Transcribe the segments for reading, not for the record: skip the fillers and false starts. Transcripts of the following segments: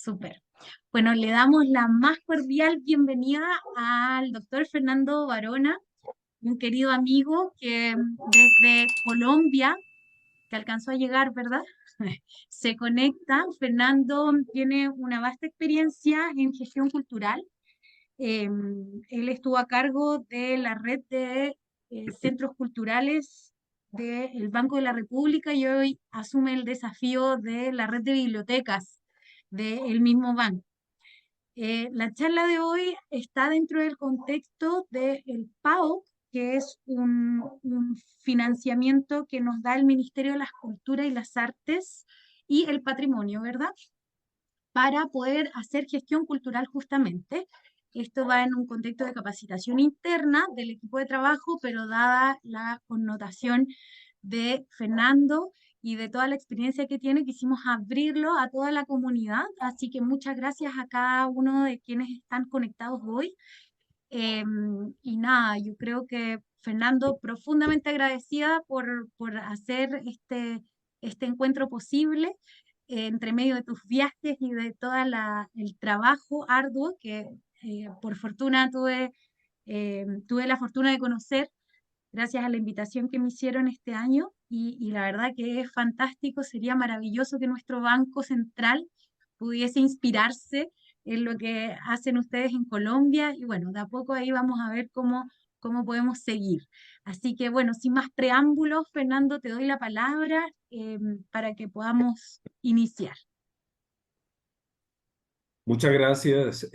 Súper. Bueno, le damos la más cordial bienvenida al doctor Fernando Barona, un querido amigo que desde Colombia, que alcanzó a llegar, ¿verdad? Se conecta. Fernando tiene una vasta experiencia en gestión cultural. Eh, Él estuvo a cargo de la red de centros culturales del Banco de la República y hoy asume el desafío de la red de bibliotecas del mismo banco. La charla de hoy está dentro del contexto del PAO, que es un financiamiento que nos da el Ministerio de las Culturas y las Artes y el Patrimonio, ¿verdad? Para poder hacer gestión cultural justamente. Esto va en un contexto de capacitación interna del equipo de trabajo, pero dada la connotación de Fernando y de toda la experiencia que tiene, quisimos abrirlo a toda la comunidad. Así que muchas gracias a cada uno de quienes están conectados hoy. Eh, y nada, yo creo que Fernando, profundamente agradecida por hacer este encuentro posible entre medio de tus viajes y de todo el trabajo arduo que por fortuna tuve la fortuna de conocer gracias a la invitación que me hicieron este año y la verdad que es fantástico, sería maravilloso que nuestro Banco Central pudiese inspirarse en lo que hacen ustedes en Colombia y bueno, de a poco ahí vamos a ver cómo podemos seguir. Así que bueno, sin más preámbulos, Fernando, te doy la palabra para que podamos iniciar. Muchas gracias,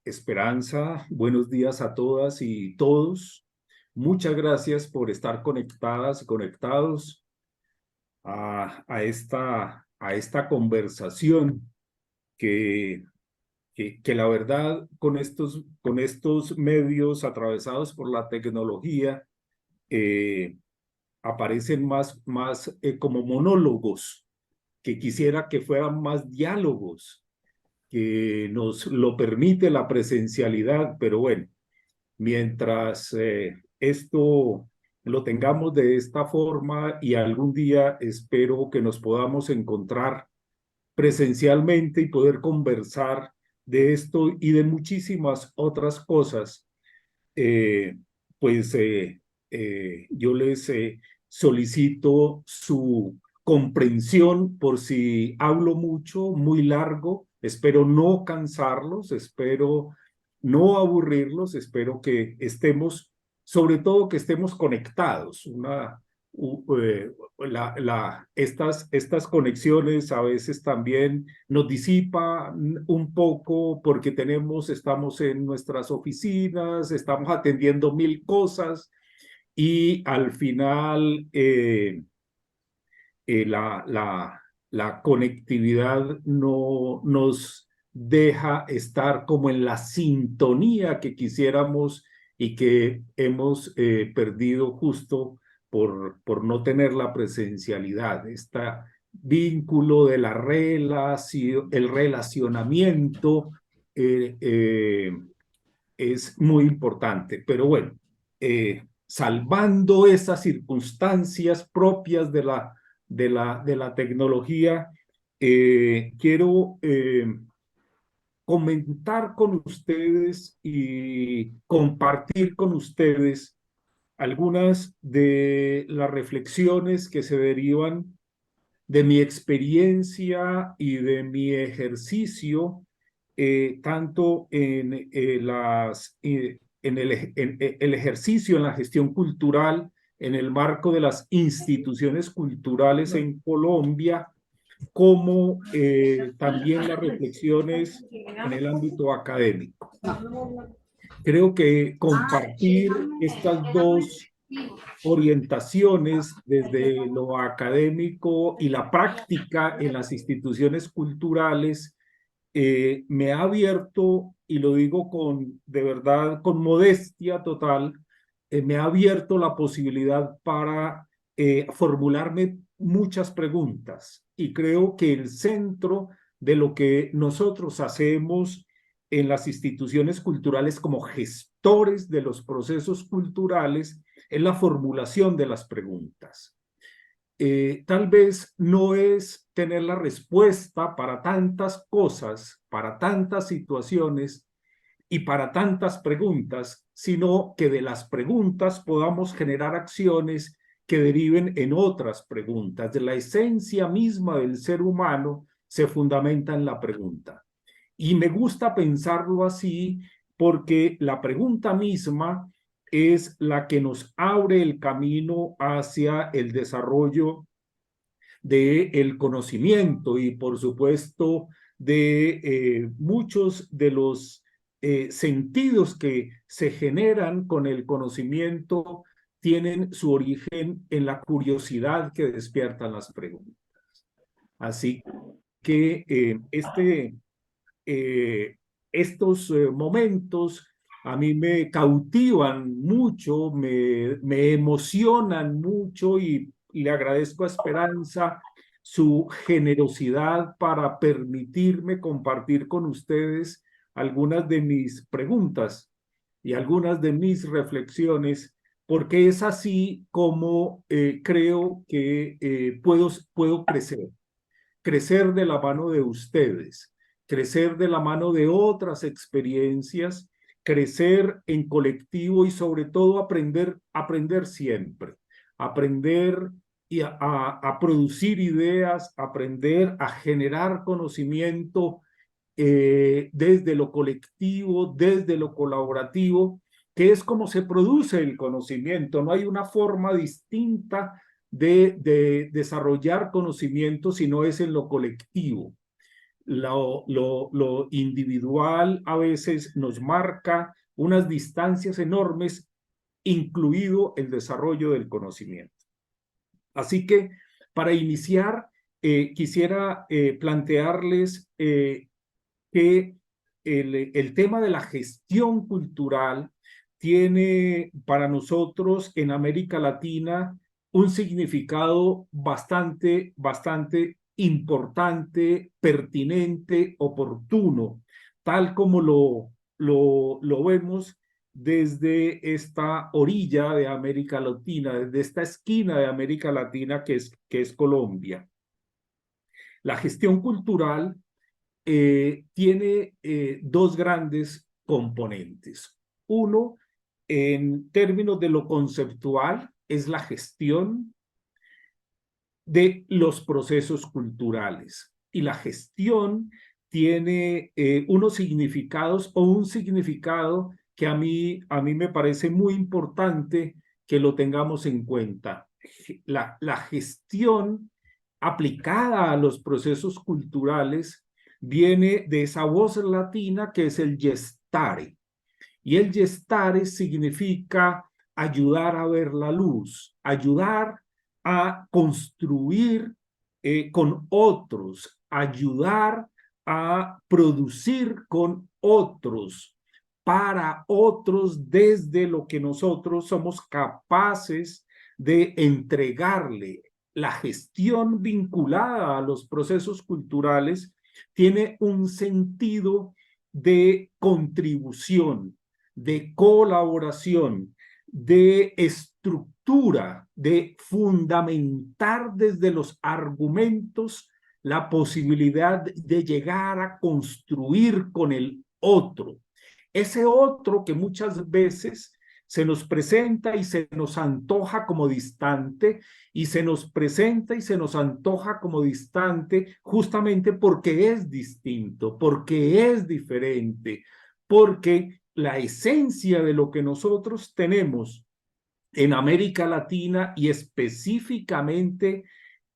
Esperanza. Buenos días a todas y todos. Muchas gracias por estar conectadas y conectados a esta conversación que, que la verdad con estos medios atravesados por la tecnología eh, aparecen más como monólogos, que quisiera que fueran más diálogos que nos lo permite la presencialidad, pero bueno, mientras esto lo tengamos de esta forma y algún día espero que nos podamos encontrar presencialmente y poder conversar de esto y de muchísimas otras cosas, eh, pues yo les solicito su comprensión por si hablo mucho, muy largo. Espero no cansarlos, espero no aburrirlos, espero que estemos, sobre todo que estemos conectados. Estas conexiones a veces también nos disipan un poco porque estamos en nuestras oficinas, estamos atendiendo mil cosas y al final la conectividad no nos deja estar como en la sintonía que quisiéramos y que hemos perdido justo por no tener la presencialidad. Este vínculo de la relación, el relacionamiento es muy importante. Pero bueno, salvando esas circunstancias propias de la tecnología, quiero comentar con ustedes y compartir con ustedes algunas de las reflexiones que se derivan de mi experiencia y de mi ejercicio, tanto en el ejercicio en la gestión cultural, en el marco de las instituciones culturales en Colombia, como también las reflexiones en el ámbito académico. Creo que compartir estas dos orientaciones desde lo académico y la práctica en las instituciones culturales me ha abierto, y lo digo de verdad, con modestia total, me ha abierto la posibilidad para formularme muchas preguntas. Y creo que el centro de lo que nosotros hacemos en las instituciones culturales como gestores de los procesos culturales es la formulación de las preguntas. tal vez no es tener la respuesta para tantas cosas, para tantas situaciones y para tantas preguntas, sino que de las preguntas podamos generar acciones que deriven en otras preguntas. De la esencia misma del ser humano se fundamenta en la pregunta. Y me gusta pensarlo así porque la pregunta misma es la que nos abre el camino hacia el desarrollo del conocimiento y, por supuesto, de muchos de los sentidos que se generan con el conocimiento tienen su origen en la curiosidad que despiertan las preguntas. Así que estos momentos a mí me cautivan mucho, me emocionan mucho y le agradezco a Esperanza su generosidad para permitirme compartir con ustedes algunas de mis preguntas y algunas de mis reflexiones, porque es así como creo que puedo crecer de la mano de ustedes, crecer de la mano de otras experiencias, crecer en colectivo y sobre todo aprender siempre, aprender y a producir ideas, aprender a generar conocimiento desde lo colectivo, desde lo colaborativo, que es como se produce el conocimiento. No hay una forma distinta de desarrollar conocimiento si no es en lo colectivo. Lo individual a veces nos marca unas distancias enormes, incluido el desarrollo del conocimiento. Así que para iniciar, quisiera plantearles que el tema de la gestión cultural tiene para nosotros en América Latina un significado bastante importante, pertinente, oportuno, tal como lo vemos desde esta orilla de América Latina, desde esta esquina de América Latina que es Colombia. La gestión cultural tiene dos grandes componentes. Uno, en términos de lo conceptual, es la gestión de los procesos culturales. Y la gestión tiene unos significados o un significado que a mí me parece muy importante que lo tengamos en cuenta. La gestión aplicada a los procesos culturales viene de esa voz latina que es el gestare. Y el gestare significa ayudar a ver la luz, ayudar a construir con otros, ayudar a producir con otros, para otros, desde lo que nosotros somos capaces de entregarle. La gestión vinculada a los procesos culturales tiene un sentido de contribución, de colaboración, de estructura, de fundamentar desde los argumentos la posibilidad de llegar a construir con el otro. Ese otro que muchas veces se nos presenta y se nos antoja como distante, y se nos presenta y se nos antoja como distante justamente porque es distinto, porque es diferente, porque la esencia de lo que nosotros tenemos en América Latina y específicamente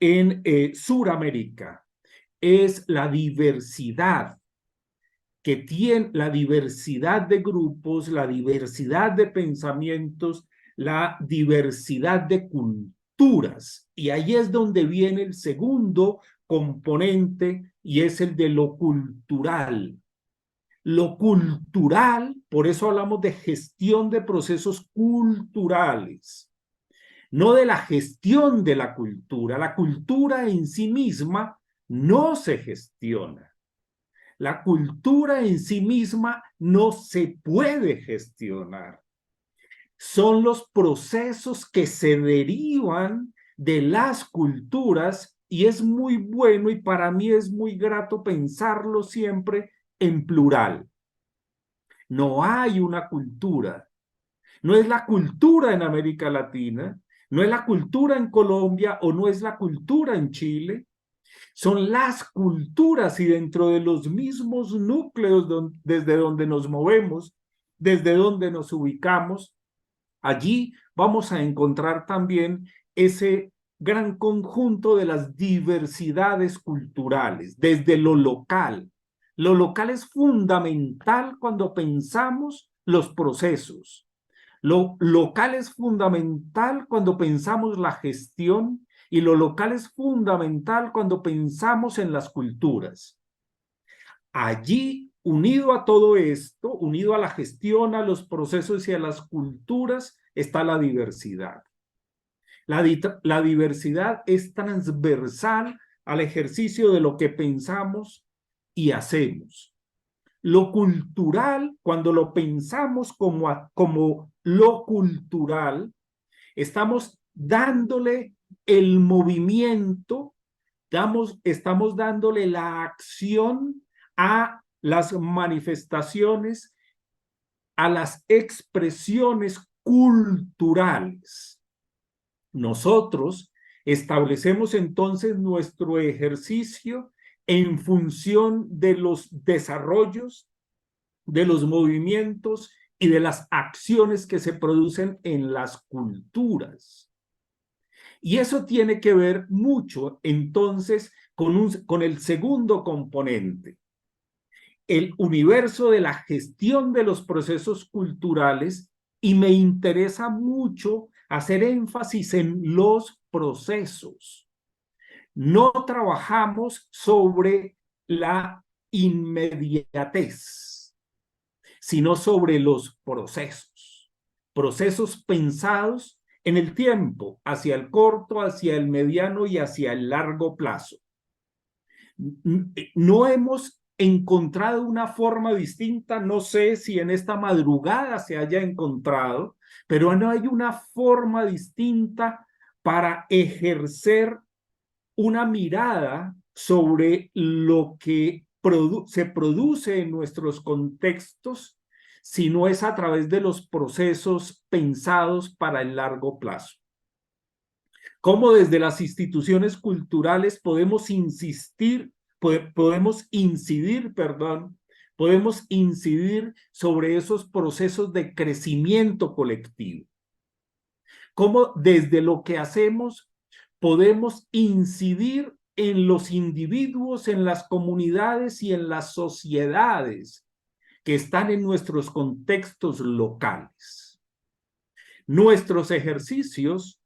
en Suramérica es la diversidad que tiene, la diversidad de grupos, la diversidad de pensamientos, la diversidad de culturas. Y ahí es donde viene el segundo componente y es el de lo cultural. Lo cultural, por eso hablamos de gestión de procesos culturales, no de la gestión de la cultura. La cultura en sí misma no se gestiona. La cultura en sí misma no se puede gestionar. Son los procesos que se derivan de las culturas, y es muy bueno y para mí es muy grato pensarlo siempre en plural. No hay una cultura, no es la cultura en América Latina, no es la cultura en Colombia o no es la cultura en Chile, son las culturas y dentro de los mismos núcleos desde donde nos movemos, desde donde nos ubicamos, allí vamos a encontrar también ese gran conjunto de las diversidades culturales, desde lo local. Lo local es fundamental cuando pensamos los procesos. Lo local es fundamental cuando pensamos la gestión y lo local es fundamental cuando pensamos en las culturas. Allí, unido a todo esto, unido a la gestión, a los procesos y a las culturas, está la diversidad. La diversidad es transversal al ejercicio de lo que pensamos y hacemos. Lo cultural, cuando lo pensamos como lo cultural, estamos dándole el movimiento, estamos dándole la acción a las manifestaciones, a las expresiones culturales. Nosotros establecemos entonces nuestro ejercicio en función de los desarrollos, de los movimientos y de las acciones que se producen en las culturas. Y eso tiene que ver mucho entonces con el segundo componente, el universo de la gestión de los procesos culturales, y me interesa mucho hacer énfasis en los procesos. No trabajamos sobre la inmediatez, sino sobre los procesos. Procesos pensados en el tiempo, hacia el corto, hacia el mediano y hacia el largo plazo. No hemos encontrado una forma distinta, no sé si en esta madrugada se haya encontrado, pero no hay una forma distinta para ejercer una mirada sobre lo que se produce en nuestros contextos, si no es a través de los procesos pensados para el largo plazo. Cómo desde las instituciones culturales podemos incidir sobre esos procesos de crecimiento colectivo. Cómo desde lo que hacemos podemos incidir en los individuos, en las comunidades y en las sociedades que están en nuestros contextos locales. Nuestros ejercicios,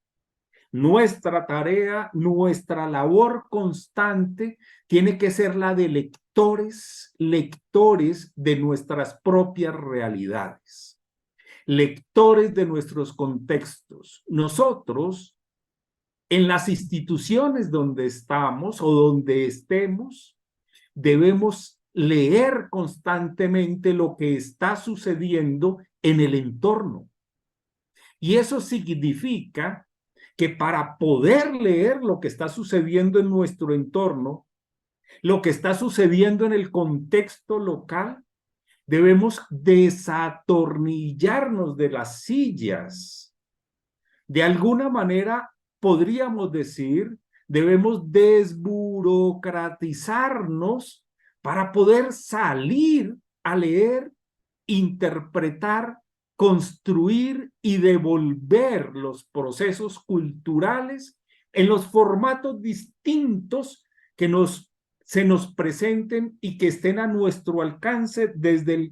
nuestra tarea, nuestra labor constante tiene que ser la de lectores de nuestras propias realidades, lectores de nuestros contextos. Nosotros, en las instituciones donde estamos o donde estemos, debemos leer constantemente lo que está sucediendo en el entorno. Y eso significa que para poder leer lo que está sucediendo en nuestro entorno, lo que está sucediendo en el contexto local, debemos desatornillarnos de las sillas. De alguna manera, podríamos decir, debemos desburocratizarnos para poder salir a leer, interpretar, construir y devolver los procesos culturales en los formatos distintos que se nos presenten y que estén a nuestro alcance desde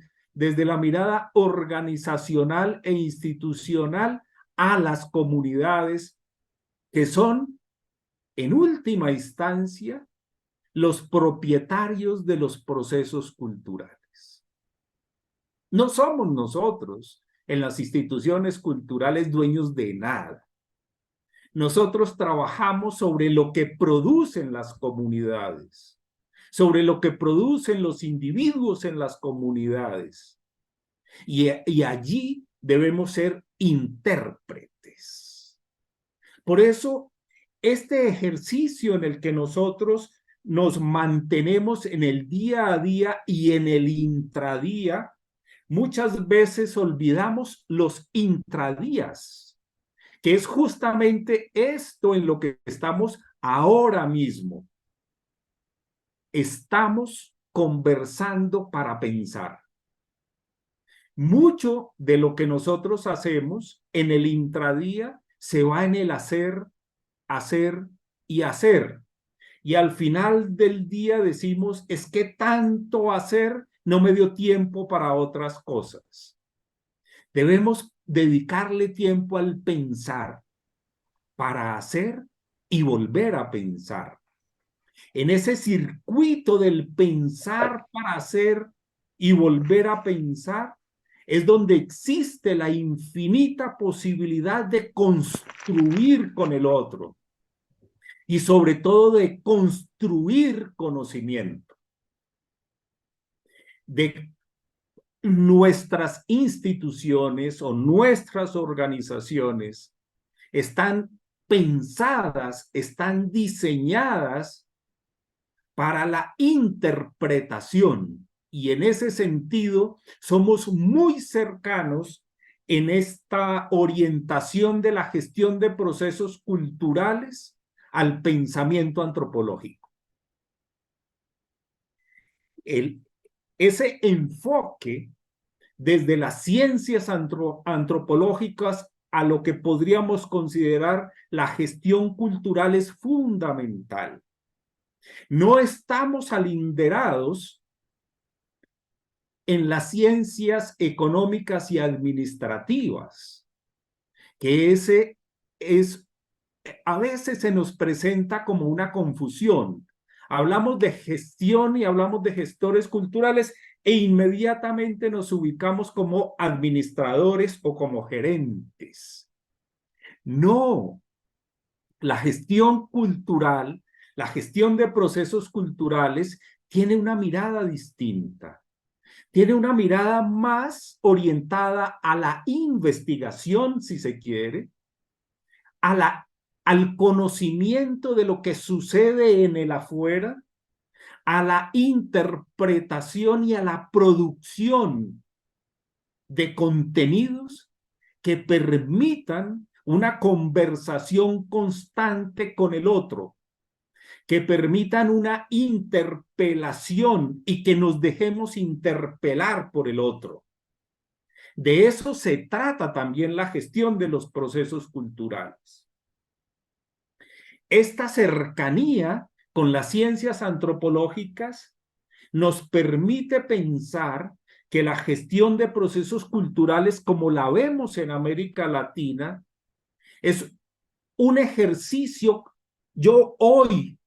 la mirada organizacional e institucional a las comunidades que son, en última instancia, los propietarios de los procesos culturales. No somos nosotros en las instituciones culturales dueños de nada. Nosotros trabajamos sobre lo que producen las comunidades, sobre lo que producen los individuos en las comunidades. Y allí debemos ser intérpretes. Por eso, este ejercicio en el que nosotros nos mantenemos en el día a día y en el intradía, muchas veces olvidamos los intradías, que es justamente esto en lo que estamos ahora mismo. Estamos conversando para pensar. Mucho de lo que nosotros hacemos en el intradía se va en el hacer, hacer y hacer. Y al final del día decimos, es que tanto hacer no me dio tiempo para otras cosas. Debemos dedicarle tiempo al pensar, para hacer y volver a pensar. En ese circuito del pensar para hacer y volver a pensar, es donde existe la infinita posibilidad de construir con el otro y sobre todo de construir conocimiento. De nuestras instituciones o nuestras organizaciones están pensadas, están diseñadas para la interpretación. Y en ese sentido, somos muy cercanos en esta orientación de la gestión de procesos culturales al pensamiento antropológico. Ese enfoque desde las ciencias antropológicas a lo que podríamos considerar la gestión cultural es fundamental. No estamos alinderados en las ciencias económicas y administrativas, que ese es, a veces se nos presenta como una confusión. Hablamos de gestión y hablamos de gestores culturales e inmediatamente nos ubicamos como administradores o como gerentes. No, la gestión cultural, la gestión de procesos culturales tiene una mirada distinta. Tiene una mirada más orientada a la investigación, si se quiere, al conocimiento de lo que sucede en el afuera, a la interpretación y a la producción de contenidos que permitan una conversación constante con el otro, que permitan una interpelación y que nos dejemos interpelar por el otro. De eso se trata también la gestión de los procesos culturales. Esta cercanía con las ciencias antropológicas nos permite pensar que la gestión de procesos culturales, como la vemos en América Latina, es un ejercicio. Yo hoy,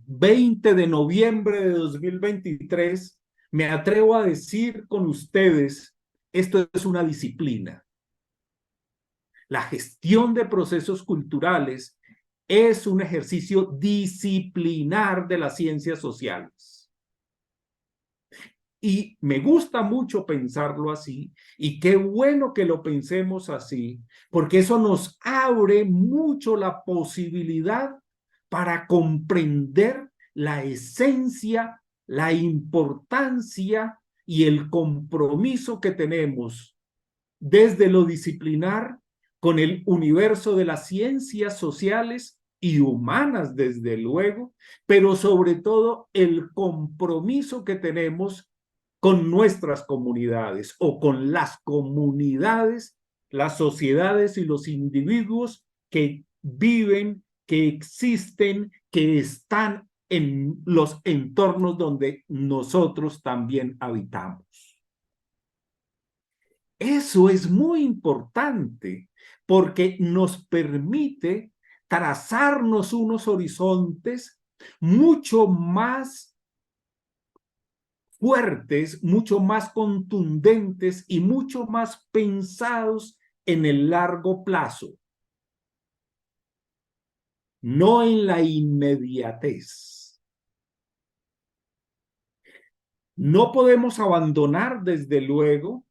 20 de noviembre de 2023, me atrevo a decir con ustedes, esto es una disciplina. La gestión de procesos culturales es un ejercicio disciplinar de las ciencias sociales. Y me gusta mucho pensarlo así, y qué bueno que lo pensemos así, porque eso nos abre mucho la posibilidad para comprender la esencia, la importancia y el compromiso que tenemos desde lo disciplinar con el universo de las ciencias sociales y humanas, desde luego, pero sobre todo el compromiso que tenemos con nuestras comunidades o con las comunidades, las sociedades y los individuos que viven, que existen, que están en los entornos donde nosotros también habitamos. Eso es muy importante porque nos permite trazarnos unos horizontes mucho más fuertes, mucho más contundentes y mucho más pensados en el largo plazo, no en la inmediatez. No podemos abandonar, desde luego,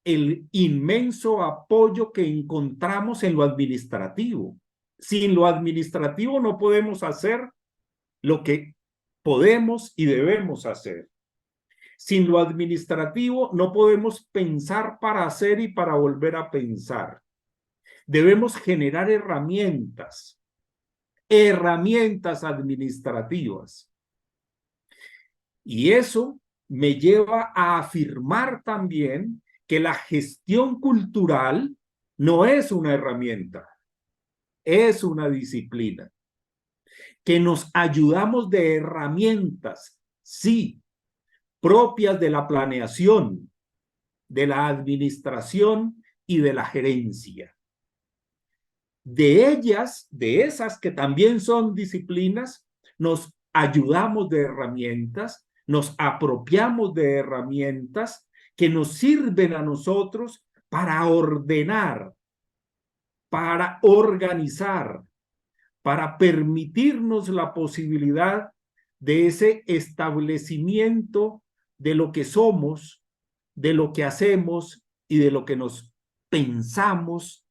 el inmenso apoyo que encontramos en lo administrativo. sin lo administrativo no podemos hacer lo que podemos y debemos hacer. Sin lo administrativo no podemos pensar para hacer y para volver a pensar. Debemos generar herramientas administrativas. Y eso me lleva a afirmar también que la gestión cultural no es una herramienta, es una disciplina. Que nos ayudamos de herramientas, sí, propias de la planeación, de la administración y de la gerencia. De ellas, de esas que también son disciplinas, nos ayudamos de herramientas, nos apropiamos de herramientas que nos sirven a nosotros para ordenar, para organizar, para permitirnos la posibilidad de ese establecimiento de lo que somos, de lo que hacemos y de lo que nos pensamos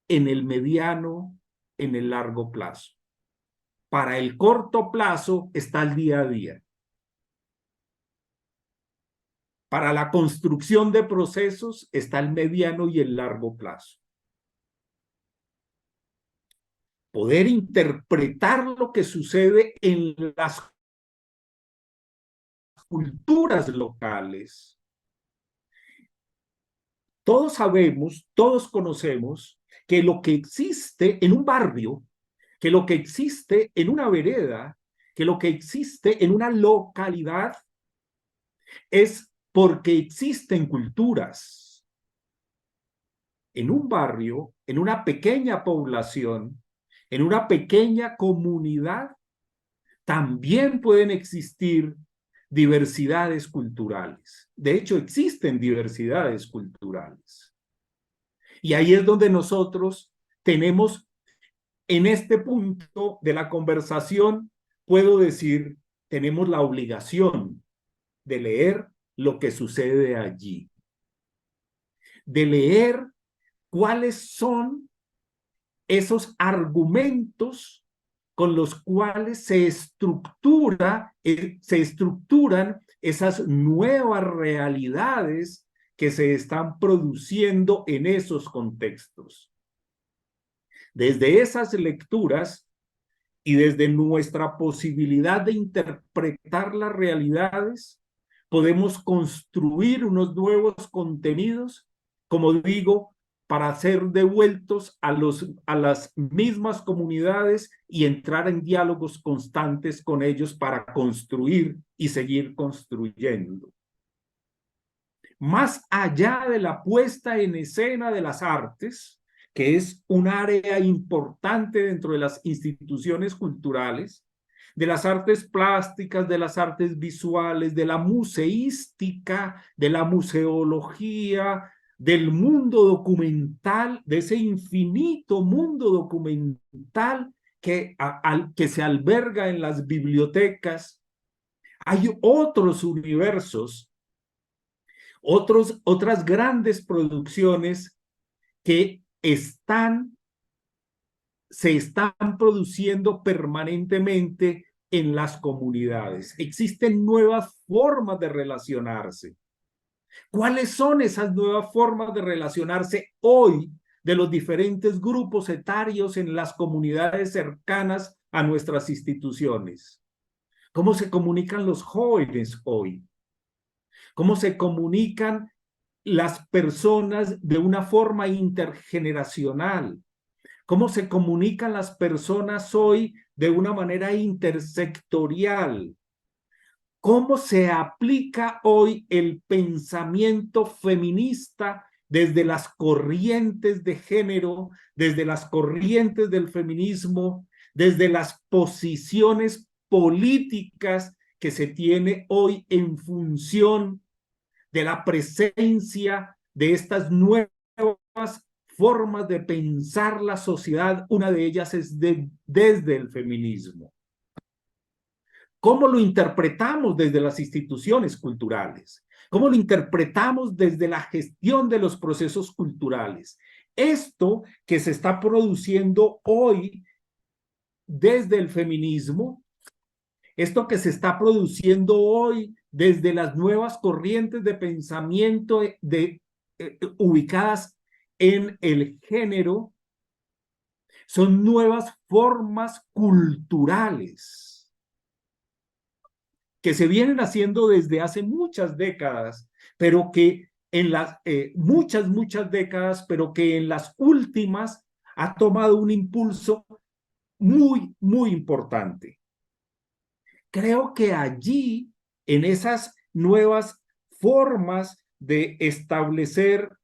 en el mediano, en el largo plazo. Para el corto plazo está el día a día. Para la construcción de procesos está el mediano y el largo plazo. Poder interpretar lo que sucede en las culturas locales. Todos sabemos, todos conocemos que lo que existe en un barrio, que lo que existe en una vereda, que lo que existe en una localidad es porque existen culturas. En un barrio, en una pequeña población, en una pequeña comunidad, también pueden existir diversidades culturales. De hecho, existen diversidades culturales. Y ahí es donde nosotros tenemos, en este punto de la conversación, puedo decir, tenemos la obligación de leer lo que sucede allí, de leer cuáles son esos argumentos con los cuales se estructuran esas nuevas realidades que se están produciendo en esos contextos. Desde esas lecturas y desde nuestra posibilidad de interpretar las realidades, podemos construir unos nuevos contenidos, como digo, para ser devueltos a las mismas comunidades y entrar en diálogos constantes con ellos para construir y seguir construyendo. Más allá de la puesta en escena de las artes, que es un área importante dentro de las instituciones culturales, de las artes plásticas, de las artes visuales, de la museística, de la museología, del mundo documental, de ese infinito mundo documental que se alberga en las bibliotecas. Hay otros universos, otras grandes producciones que se están produciendo permanentemente en las comunidades. Existen nuevas formas de relacionarse. ¿Cuáles son esas nuevas formas de relacionarse hoy de los diferentes grupos etarios en las comunidades cercanas a nuestras instituciones? ¿Cómo se comunican los jóvenes hoy? ¿Cómo se comunican las personas de una forma intergeneracional? ¿Cómo se comunican las personas hoy de una manera intersectorial? ¿Cómo se aplica hoy el pensamiento feminista desde las corrientes de género, desde las corrientes del feminismo, desde las posiciones políticas que se tiene hoy en función de la presencia de estas nuevas formas de pensar la sociedad? Una de ellas es desde el feminismo. ¿Cómo lo interpretamos desde las instituciones culturales? ¿Cómo lo interpretamos desde la gestión de los procesos culturales? Esto que se está produciendo hoy desde el feminismo, esto que se está produciendo hoy desde las nuevas corrientes de pensamiento ubicadas en el género, son nuevas formas culturales que se vienen haciendo desde hace muchas décadas, pero que en las muchas décadas, pero que en las últimas ha tomado un impulso muy importante. Creo que allí, en esas nuevas formas de establecer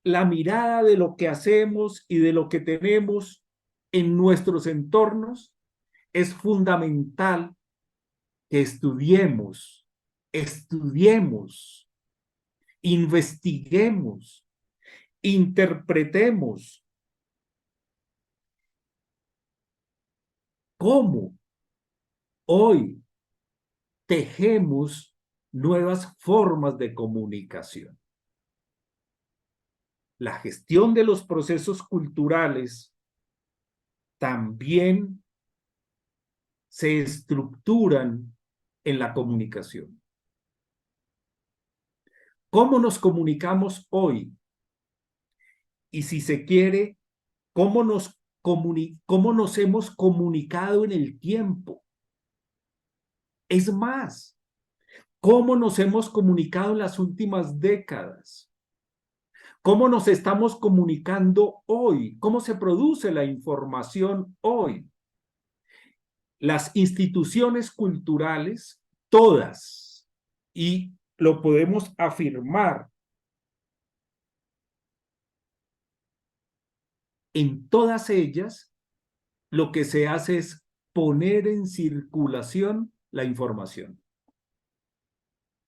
la mirada de lo que hacemos y de lo que tenemos en nuestros entornos, es fundamental que estudiemos, investiguemos, interpretemos cómo hoy tejemos nuevas formas de comunicación. La gestión de los procesos culturales también se estructuran en la comunicación. ¿Cómo nos comunicamos hoy? Y si se quiere, ¿cómo nos hemos comunicado en el tiempo? Es más, ¿cómo nos hemos comunicado en las últimas décadas? ¿Cómo nos estamos comunicando hoy? ¿Cómo se produce la información hoy? Las instituciones culturales, todas, y lo podemos afirmar, en todas ellas, lo que se hace es poner en circulación la información.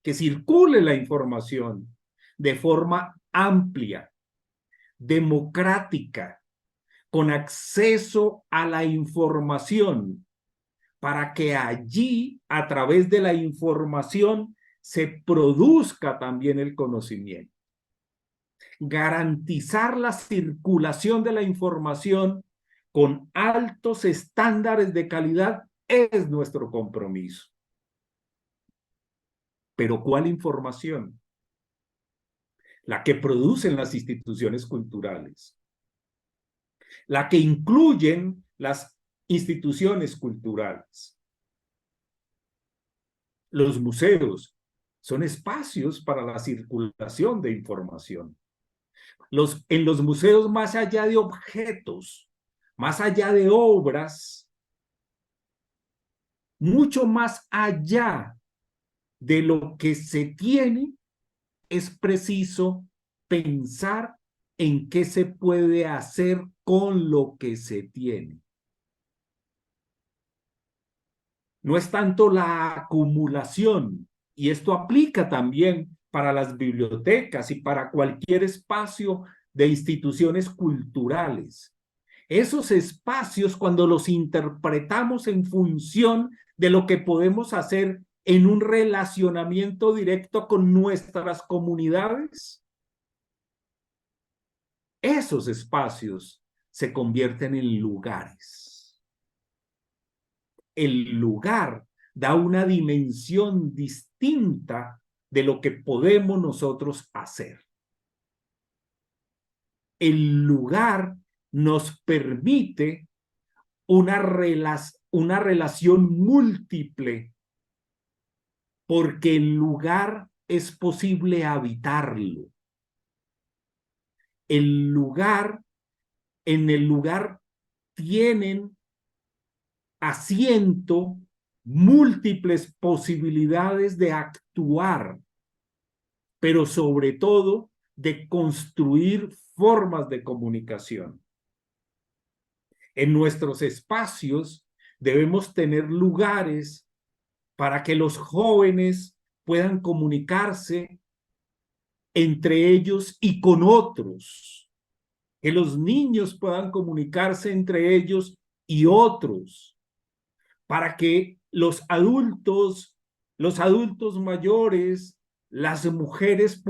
Que circule la información de forma amplia, democrática, con acceso a la información, para que allí, a través de la información, se produzca también el conocimiento. Garantizar la circulación de la información con altos estándares de calidad es nuestro compromiso. Pero ¿cuál información? La que producen las instituciones culturales, la que incluyen las instituciones culturales. Los museos son espacios para la circulación de información. En los museos, más allá de objetos, más allá de obras, mucho más allá de lo que se tiene, es preciso pensar en qué se puede hacer con lo que se tiene. No es tanto la acumulación, y esto aplica también para las bibliotecas y para cualquier espacio de instituciones culturales. Esos espacios, cuando los interpretamos en función de lo que podemos hacer en un relacionamiento directo con nuestras comunidades, esos espacios se convierten en lugares. El lugar da una dimensión distinta de lo que podemos nosotros hacer. El lugar nos permite una relación múltiple, porque el lugar es posible habitarlo. En el lugar tienen asiento múltiples posibilidades de actuar, pero sobre todo de construir formas de comunicación. En nuestros espacios debemos tener lugares para que los jóvenes puedan comunicarse entre ellos y con otros, que los niños puedan comunicarse entre ellos y otros, para que los adultos mayores, las mujeres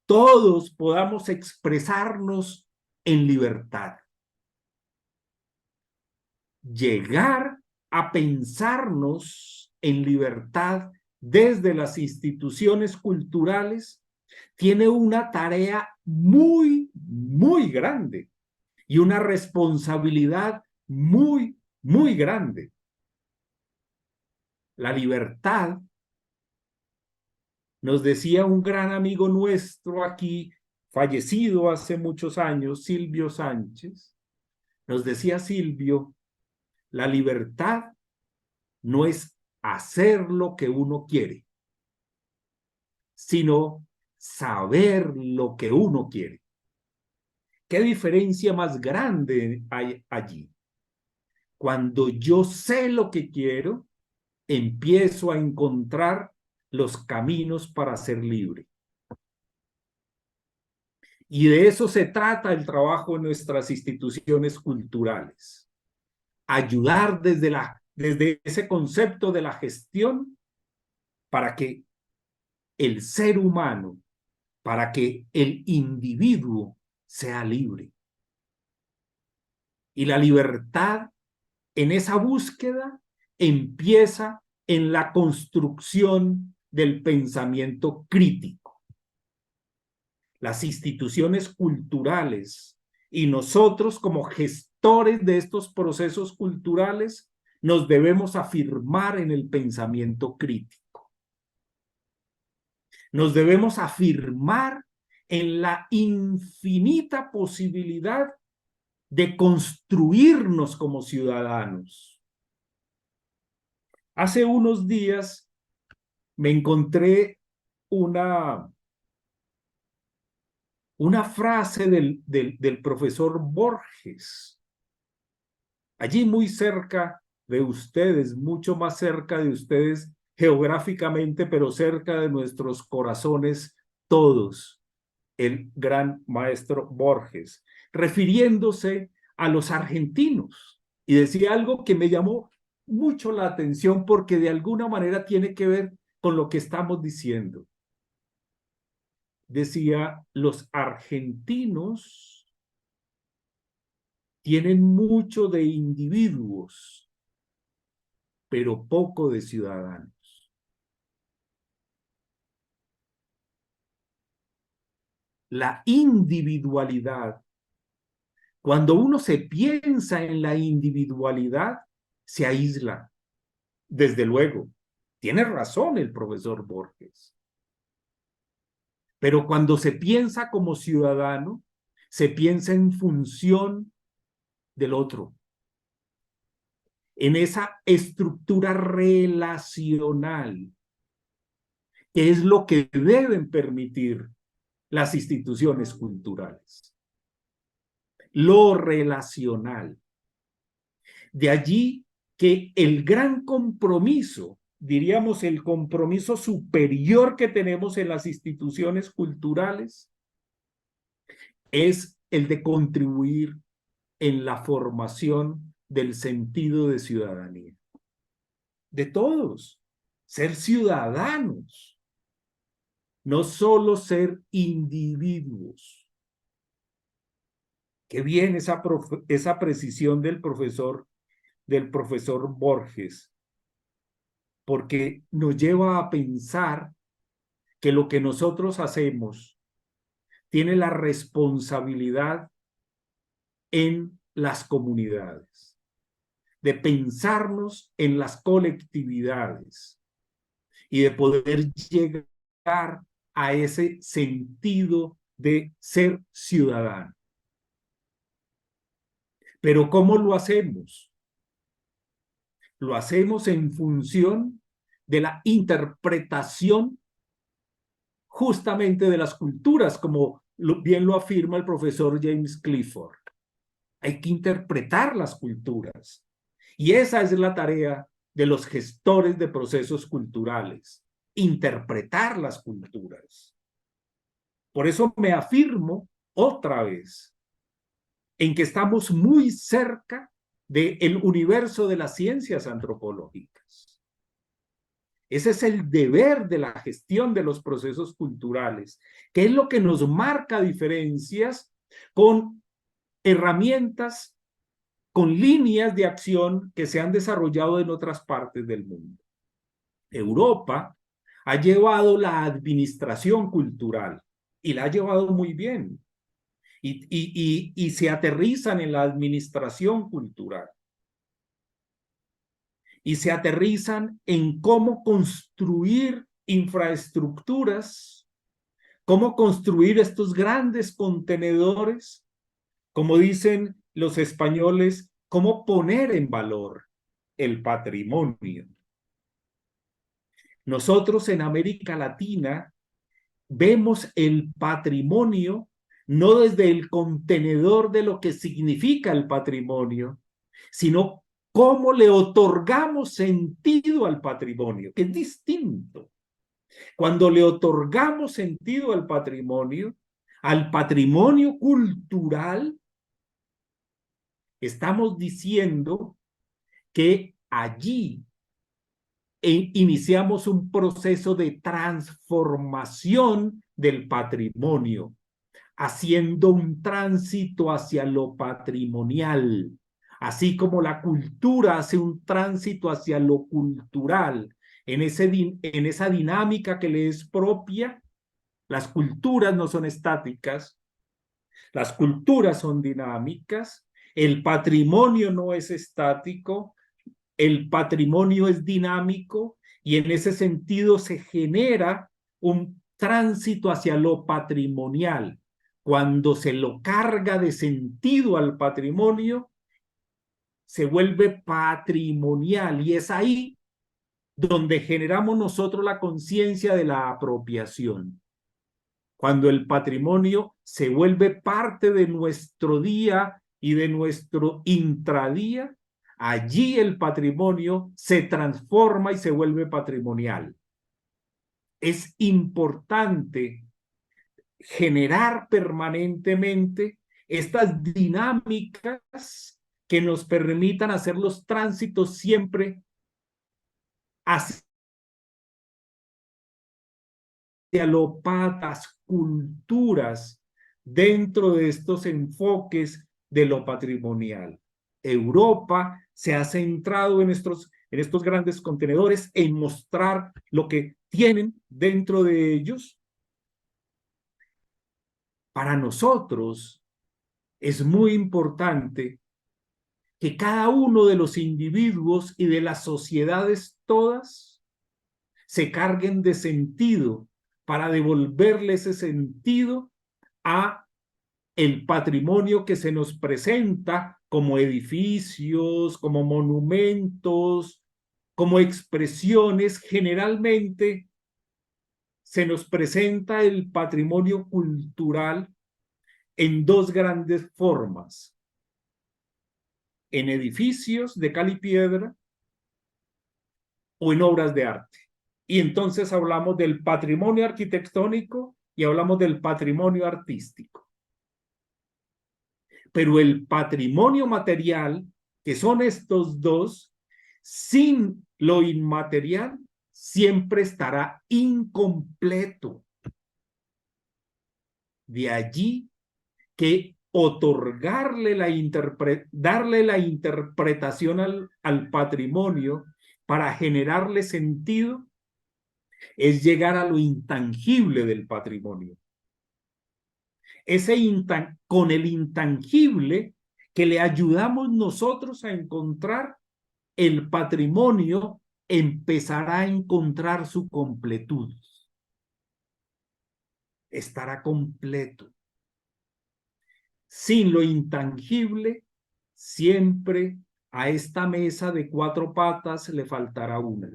todos podamos expresarnos en libertad. Llegar a pensarnos en libertad desde las instituciones culturales tiene una tarea muy, muy grande y una responsabilidad muy, muy grande. La libertad, nos decía un gran amigo nuestro aquí, fallecido hace muchos años, Silvio Sánchez, nos decía Silvio, la libertad no es hacer lo que uno quiere, sino saber lo que uno quiere. ¿Qué diferencia más grande hay allí? Cuando yo sé lo que quiero, empiezo a encontrar los caminos para ser libre. Y de eso se trata el trabajo en nuestras instituciones culturales. Ayudar desde ese concepto de la gestión para que el ser humano, para que el individuo sea libre. Y la libertad en esa búsqueda empieza en la construcción del pensamiento crítico. Las instituciones culturales y nosotros como gestores de estos procesos culturales nos debemos afirmar en el pensamiento crítico. Nos debemos afirmar en la infinita posibilidad de construirnos como ciudadanos. Hace unos días me encontré una frase del profesor Borges, allí muy cerca de ustedes, mucho más cerca de ustedes geográficamente, pero cerca de nuestros corazones todos, el gran maestro Borges, refiriéndose a los argentinos. Y decía algo que me llamó mucho la atención porque de alguna manera tiene que ver con lo que estamos diciendo. Decía, los argentinos tienen mucho de individuos, pero poco de ciudadanos. La individualidad, cuando uno se piensa en la individualidad, se aísla. Desde luego, tiene razón el profesor Borges. Pero cuando se piensa como ciudadano, se piensa en función del otro, en esa estructura relacional, que es lo que deben permitir las instituciones culturales. Lo relacional. De allí que el gran compromiso, diríamos el compromiso superior que tenemos en las instituciones culturales, es el de contribuir en la formación del sentido de ciudadanía. De todos, ser ciudadanos, no solo ser individuos. Qué bien esa precisión del profesor Borges, porque nos lleva a pensar que lo que nosotros hacemos tiene la responsabilidad en las comunidades, de pensarnos en las colectividades y de poder llegar a ese sentido de ser ciudadano. Pero ¿cómo lo hacemos? Lo hacemos en función de la interpretación justamente de las culturas, como bien lo afirma el profesor James Clifford. Hay que interpretar las culturas. Y esa es la tarea de los gestores de procesos culturales, interpretar las culturas. Por eso me afirmo otra vez en que estamos muy cerca del universo de las ciencias antropológicas. Ese es el deber de la gestión de los procesos culturales, que es lo que nos marca diferencias con herramientas con líneas de acción que se han desarrollado en otras partes del mundo. Europa ha llevado la administración cultural y la ha llevado muy bien. Y se aterrizan en la administración cultural. Y se aterrizan en cómo construir infraestructuras, cómo construir estos grandes contenedores, como dicen los españoles, cómo poner en valor el patrimonio. Nosotros en América Latina vemos el patrimonio no desde el contenedor de lo que significa el patrimonio, sino cómo le otorgamos sentido al patrimonio, que es distinto. Cuando le otorgamos sentido al patrimonio cultural, estamos diciendo que allí iniciamos un proceso de transformación del patrimonio, haciendo un tránsito hacia lo patrimonial, así como la cultura hace un tránsito hacia lo cultural, en esa dinámica que le es propia. Las culturas no son estáticas, las culturas son dinámicas, el patrimonio no es estático, el patrimonio es dinámico y en ese sentido se genera un tránsito hacia lo patrimonial. Cuando se lo carga de sentido al patrimonio, se vuelve patrimonial y es ahí donde generamos nosotros la conciencia de la apropiación. Cuando el patrimonio se vuelve parte de nuestro día y de nuestro intradía, allí el patrimonio se transforma y se vuelve patrimonial. Es importante generar permanentemente estas dinámicas que nos permitan hacer los tránsitos siempre hacia las culturas dentro de estos enfoques de lo patrimonial. Europa se ha centrado en estos grandes contenedores en mostrar lo que tienen dentro de ellos. Para nosotros es muy importante que cada uno de los individuos y de las sociedades todas se carguen de sentido para devolverle ese sentido a el patrimonio que se nos presenta como edificios, como monumentos, como expresiones. Generalmente se nos presenta el patrimonio cultural en dos grandes formas: en edificios de cal y piedra o en obras de arte. Y entonces hablamos del patrimonio arquitectónico y hablamos del patrimonio artístico. Pero el patrimonio material, que son estos dos, sin lo inmaterial, siempre estará incompleto. De allí que otorgarle darle la interpretación al patrimonio para generarle sentido es llegar a lo intangible del patrimonio. Con el intangible que le ayudamos nosotros a encontrar, el patrimonio empezará a encontrar su completud. Estará completo. Sin lo intangible, siempre a esta mesa de cuatro patas le faltará una.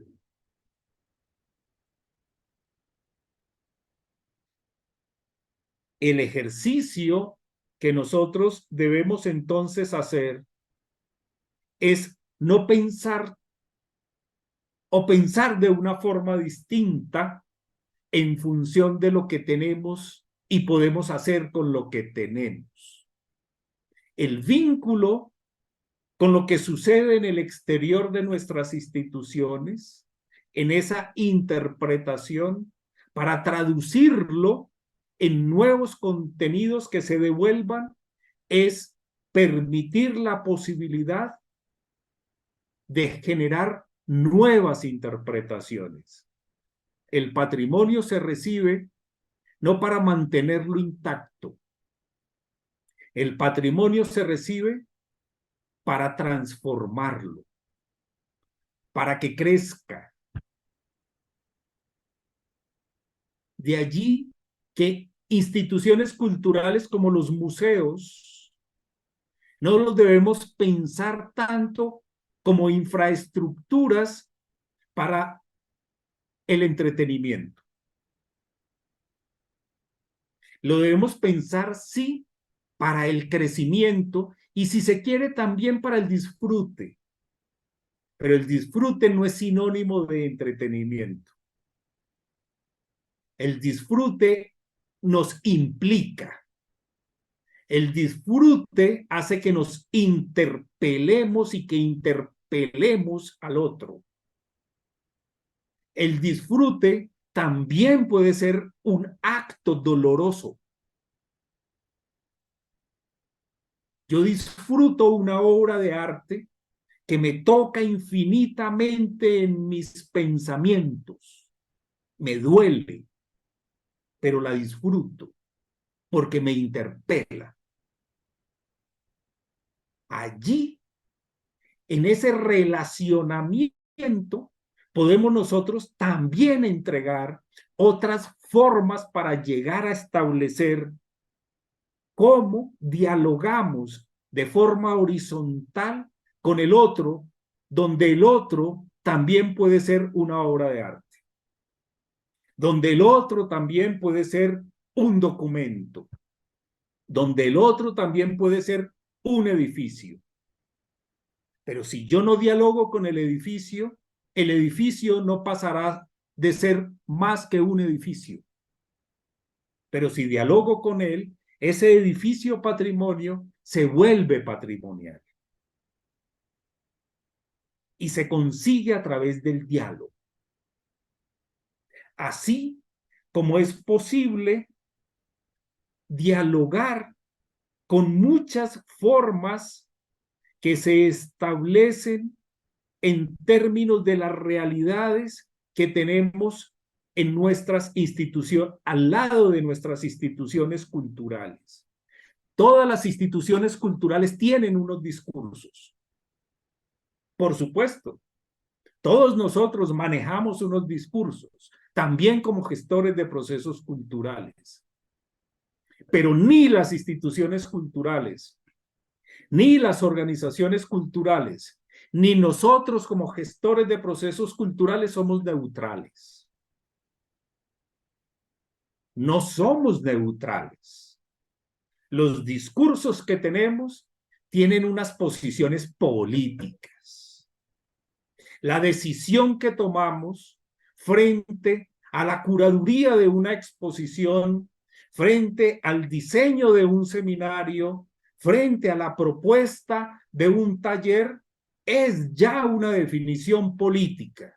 El ejercicio que nosotros debemos entonces hacer es no pensar o pensar de una forma distinta en función de lo que tenemos y podemos hacer con lo que tenemos. El vínculo con lo que sucede en el exterior de nuestras instituciones, en esa interpretación, para traducirlo en nuevos contenidos que se devuelvan, es permitir la posibilidad de generar nuevas interpretaciones. El patrimonio se recibe no para mantenerlo intacto. El patrimonio se recibe para transformarlo, para que crezca. De allí que instituciones culturales como los museos no los debemos pensar tanto como infraestructuras para el entretenimiento. Lo debemos pensar, sí, para el crecimiento y, si se quiere, también para el disfrute. Pero el disfrute no es sinónimo de entretenimiento. El disfrute nos implica. El disfrute hace que nos interpelemos y que interpelemos al otro. El disfrute también puede ser un acto doloroso. Yo disfruto una obra de arte que me toca infinitamente en mis pensamientos. Me duele, pero la disfruto porque me interpela. Allí, en ese relacionamiento, podemos nosotros también entregar otras formas para llegar a establecer cómo dialogamos de forma horizontal con el otro, donde el otro también puede ser una obra de arte, donde el otro también puede ser un documento, donde el otro también puede ser un edificio. Pero si yo no dialogo con el edificio no pasará de ser más que un edificio. Pero si dialogo con él, ese edificio patrimonio se vuelve patrimonial. Y se consigue a través del diálogo. Así como es posible dialogar con muchas formas que se establecen en términos de las realidades que tenemos en nuestras instituciones, al lado de nuestras instituciones culturales. Todas las instituciones culturales tienen unos discursos. Por supuesto, todos nosotros manejamos unos discursos, también como gestores de procesos culturales. Pero ni las instituciones culturales, ni las organizaciones culturales, ni nosotros como gestores de procesos culturales somos neutrales. No somos neutrales. Los discursos que tenemos tienen unas posiciones políticas. La decisión que tomamos frente a la curaduría de una exposición, frente al diseño de un seminario, frente a la propuesta de un taller, es ya una definición política.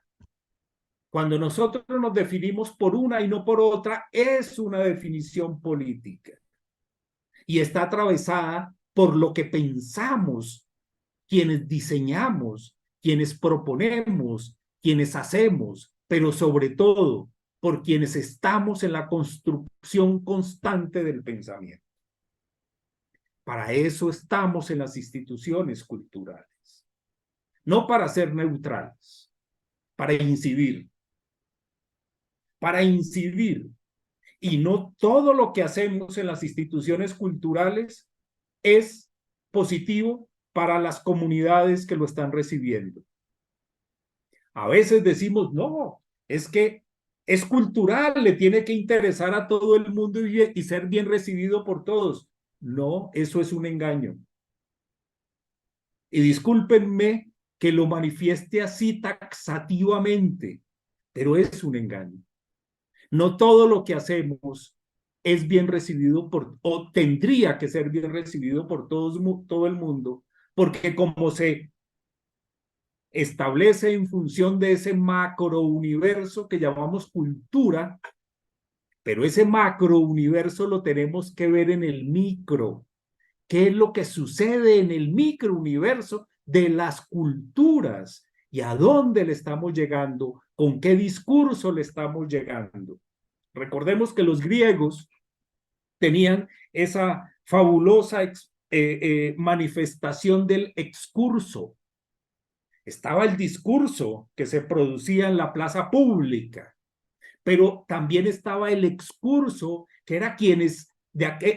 Cuando nosotros nos definimos por una y no por otra, es una definición política. Y está atravesada por lo que pensamos, quienes diseñamos, quienes proponemos, quienes hacemos, pero sobre todo por quienes estamos en la construcción constante del pensamiento. Para eso estamos en las instituciones culturales. No para ser neutrales, para incidir. Para incidir. Y no todo lo que hacemos en las instituciones culturales es positivo para las comunidades que lo están recibiendo. A veces decimos, no, es que es cultural, le tiene que interesar a todo el mundo y ser bien recibido por todos. No, eso es un engaño. Y discúlpenme que lo manifieste así taxativamente, pero es un engaño. No todo lo que hacemos es bien recibido o tendría que ser bien recibido por todo el mundo, porque como se establece en función de ese macrouniverso que llamamos cultura, pero ese macrouniverso lo tenemos que ver en el micro, qué es lo que sucede en el microuniverso de las culturas y a dónde le estamos llegando, con qué discurso le estamos llegando. Recordemos que los griegos tenían esa fabulosa manifestación del excurso. Estaba el discurso que se producía en la plaza pública, pero también estaba el excurso, que era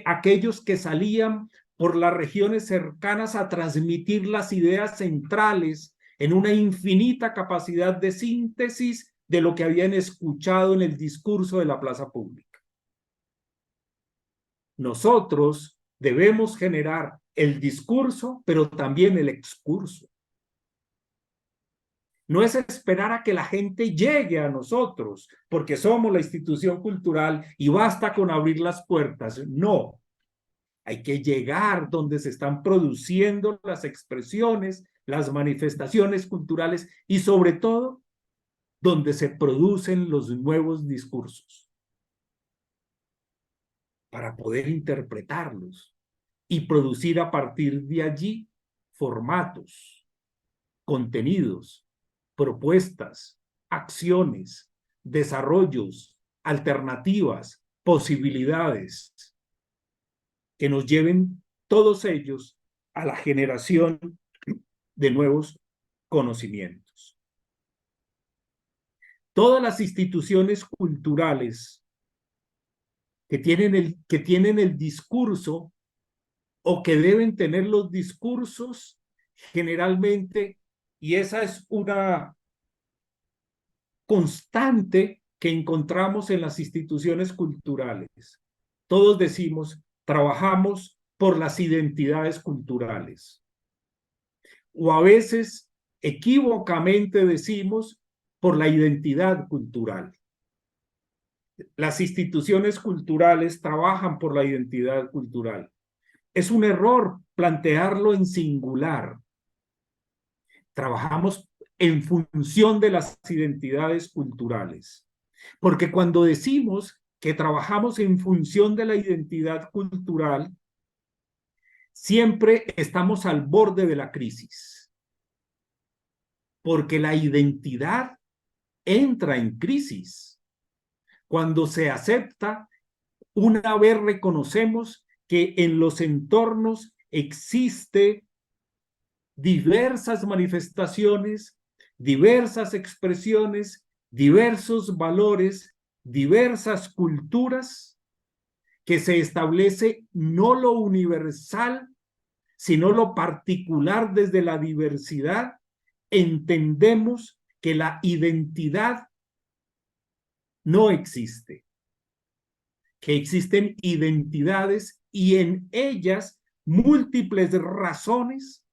aquellos que salían por las regiones cercanas a transmitir las ideas centrales en una infinita capacidad de síntesis de lo que habían escuchado en el discurso de la plaza pública. Nosotros debemos generar el discurso, pero también el excurso. No es esperar a que la gente llegue a nosotros, porque somos la institución cultural y basta con abrir las puertas. No, hay que llegar donde se están produciendo las expresiones, las manifestaciones culturales y sobre todo donde se producen los nuevos discursos para poder interpretarlos y producir a partir de allí formatos, contenidos, propuestas, acciones, desarrollos, alternativas, posibilidades que nos lleven todos ellos a la generación de nuevos conocimientos. Todas las instituciones culturales que tienen el discurso o que deben tener los discursos generalmente, y esa es una constante que encontramos en las instituciones culturales. Todos decimos, trabajamos por las identidades culturales. O a veces, equívocamente decimos, por la identidad cultural. Las instituciones culturales trabajan por la identidad cultural. Es un error plantearlo en singular. Trabajamos en función de las identidades culturales. Porque cuando decimos que trabajamos en función de la identidad cultural, siempre estamos al borde de la crisis. Porque la identidad entra en crisis. Cuando se acepta, una vez reconocemos que en los entornos existe diversas manifestaciones, diversas expresiones, diversos valores, diversas culturas, que se establece no lo universal, sino lo particular desde la diversidad, entendemos que la identidad no existe, que existen identidades y en ellas múltiples razones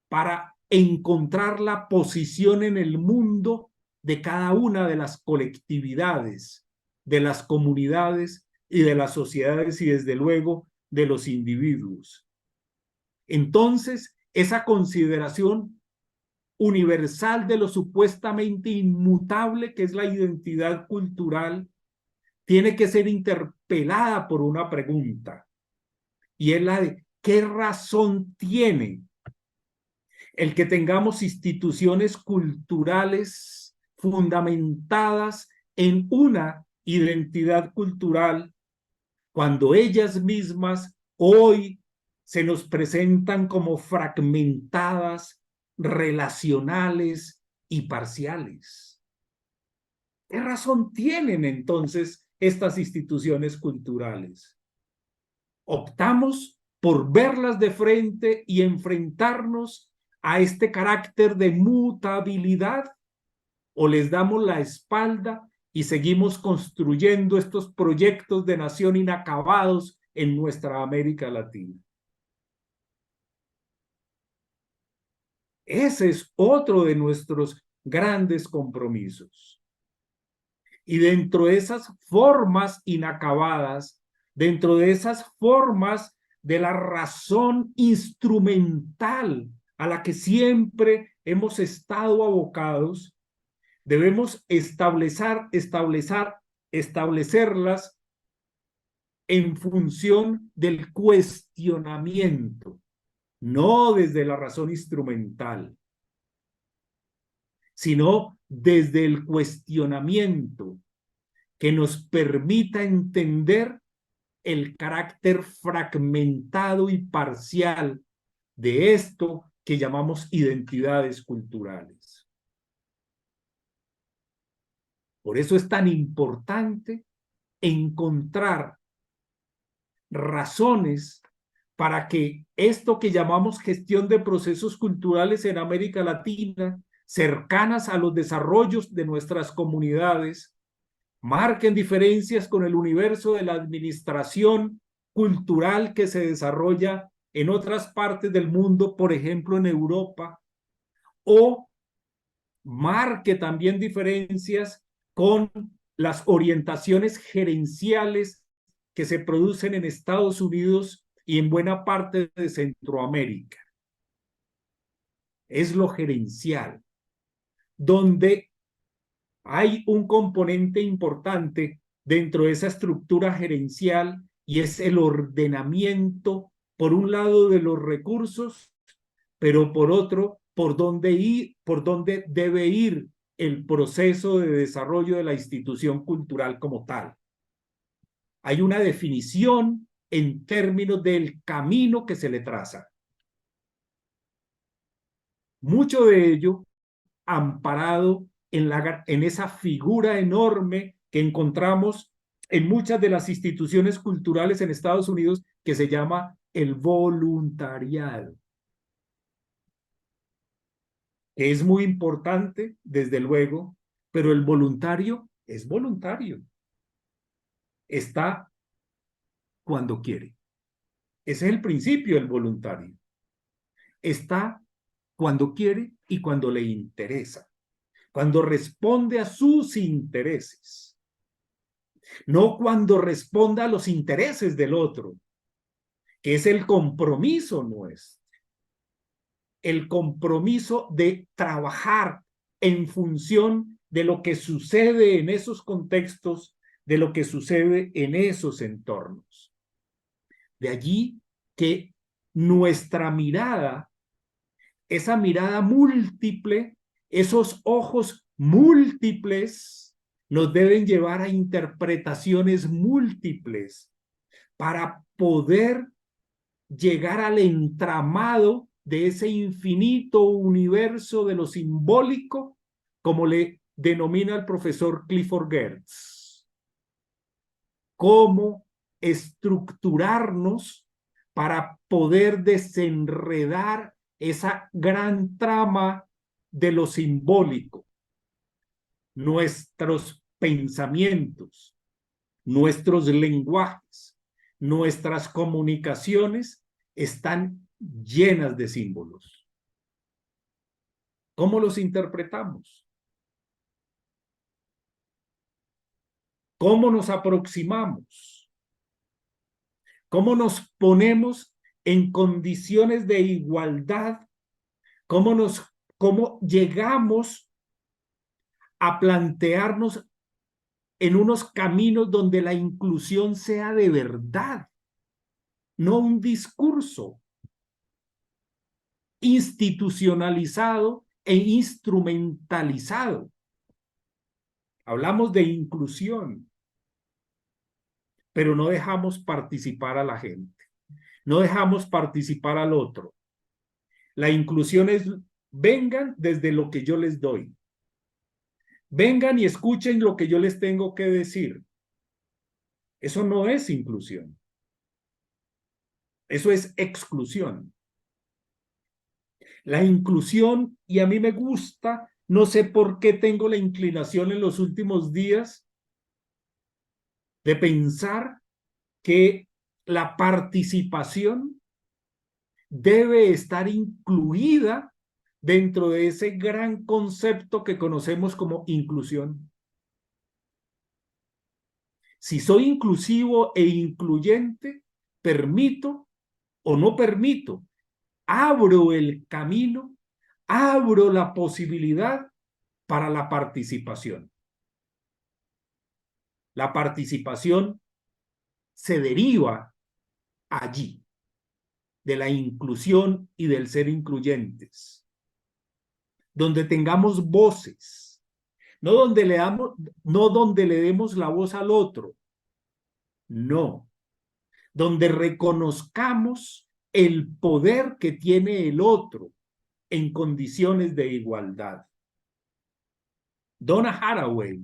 para encontrar la posición en el mundo de cada una de las colectividades, de las comunidades y de las sociedades y desde luego de los individuos. Entonces, esa consideración universal de lo supuestamente inmutable que es la identidad cultural tiene que ser interpelada por una pregunta, y es la de ¿qué razón tiene el que tengamos instituciones culturales fundamentadas en una identidad cultural cuando ellas mismas hoy se nos presentan como fragmentadas, relacionales y parciales? ¿Qué razón tienen entonces estas instituciones culturales? Optamos por verlas de frente y enfrentarnos a este carácter de mutabilidad, o les damos la espalda y seguimos construyendo estos proyectos de nación inacabados en nuestra América Latina. Ese es otro de nuestros grandes compromisos. Y dentro de esas formas inacabadas, dentro de esas formas de la razón instrumental a la que siempre hemos estado abocados, debemos establecerlas en función del cuestionamiento, no desde la razón instrumental, sino desde el cuestionamiento que nos permita entender el carácter fragmentado y parcial de esto que llamamos identidades culturales. Por eso es tan importante encontrar razones para que esto que llamamos gestión de procesos culturales en América Latina, cercanas a los desarrollos de nuestras comunidades, marquen diferencias con el universo de la administración cultural que se desarrolla en otras partes del mundo, por ejemplo en Europa, o marque también diferencias con las orientaciones gerenciales que se producen en Estados Unidos y en buena parte de Centroamérica. Es lo gerencial, donde hay un componente importante dentro de esa estructura gerencial y es el ordenamiento, por un lado, de los recursos, pero por otro, por dónde debe ir el proceso de desarrollo de la institución cultural como tal. Hay una definición en términos del camino que se le traza. Mucho de ello amparado en esa figura enorme que encontramos en muchas de las instituciones culturales en Estados Unidos que se llama el voluntariado. Que es muy importante, desde luego, pero el voluntario es voluntario. Está cuando quiere. Ese es el principio del voluntario. Está cuando quiere y cuando le interesa. Cuando responde a sus intereses. No cuando responda a los intereses del otro, que es el compromiso nuestro. El compromiso de trabajar en función de lo que sucede en esos contextos, de lo que sucede en esos entornos. De allí que nuestra mirada, esa mirada múltiple, esos ojos múltiples, nos deben llevar a interpretaciones múltiples para poder llegar al entramado de ese infinito universo de lo simbólico, como le denomina el profesor Clifford Geertz. Cómo estructurarnos para poder desenredar esa gran trama de lo simbólico. Nuestros pensamientos, nuestros lenguajes, nuestras comunicaciones están llenas de símbolos. ¿Cómo los interpretamos? ¿Cómo nos aproximamos? ¿Cómo nos ponemos en condiciones de igualdad? ¿Cómo llegamos a plantearnos en unos caminos donde la inclusión sea de verdad, no un discurso institucionalizado e instrumentalizado? Hablamos de inclusión, pero no dejamos participar a la gente, no dejamos participar al otro. La inclusión es, vengan desde lo que yo les doy. Vengan y escuchen lo que yo les tengo que decir. Eso no es inclusión. Eso es exclusión. La inclusión, y a mí me gusta, no sé por qué tengo la inclinación en los últimos días de pensar que la participación debe estar incluida dentro de ese gran concepto que conocemos como inclusión. Si soy inclusivo e incluyente, permito o no permito, abro el camino, abro la posibilidad para la participación. La participación se deriva allí, de la inclusión y del ser incluyentes, donde tengamos voces, no donde le demos la voz al otro, no, donde reconozcamos el poder que tiene el otro en condiciones de igualdad. Donna Haraway,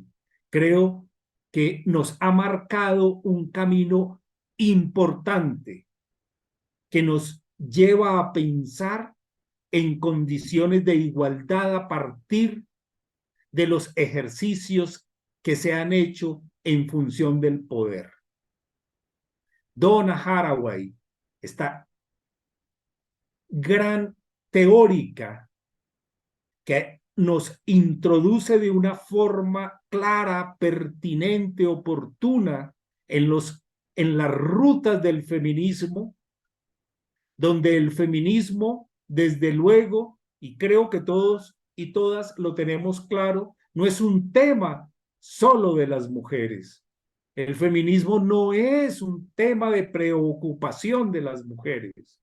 creo que nos ha marcado un camino importante que nos lleva a pensar en condiciones de igualdad a partir de los ejercicios que se han hecho en función del poder. Donna Haraway, esta gran teórica que nos introduce de una forma clara, pertinente, oportuna en las rutas del feminismo, donde el feminismo, desde luego, y creo que todos y todas lo tenemos claro, no es un tema solo de las mujeres. El feminismo no es un tema de preocupación de las mujeres.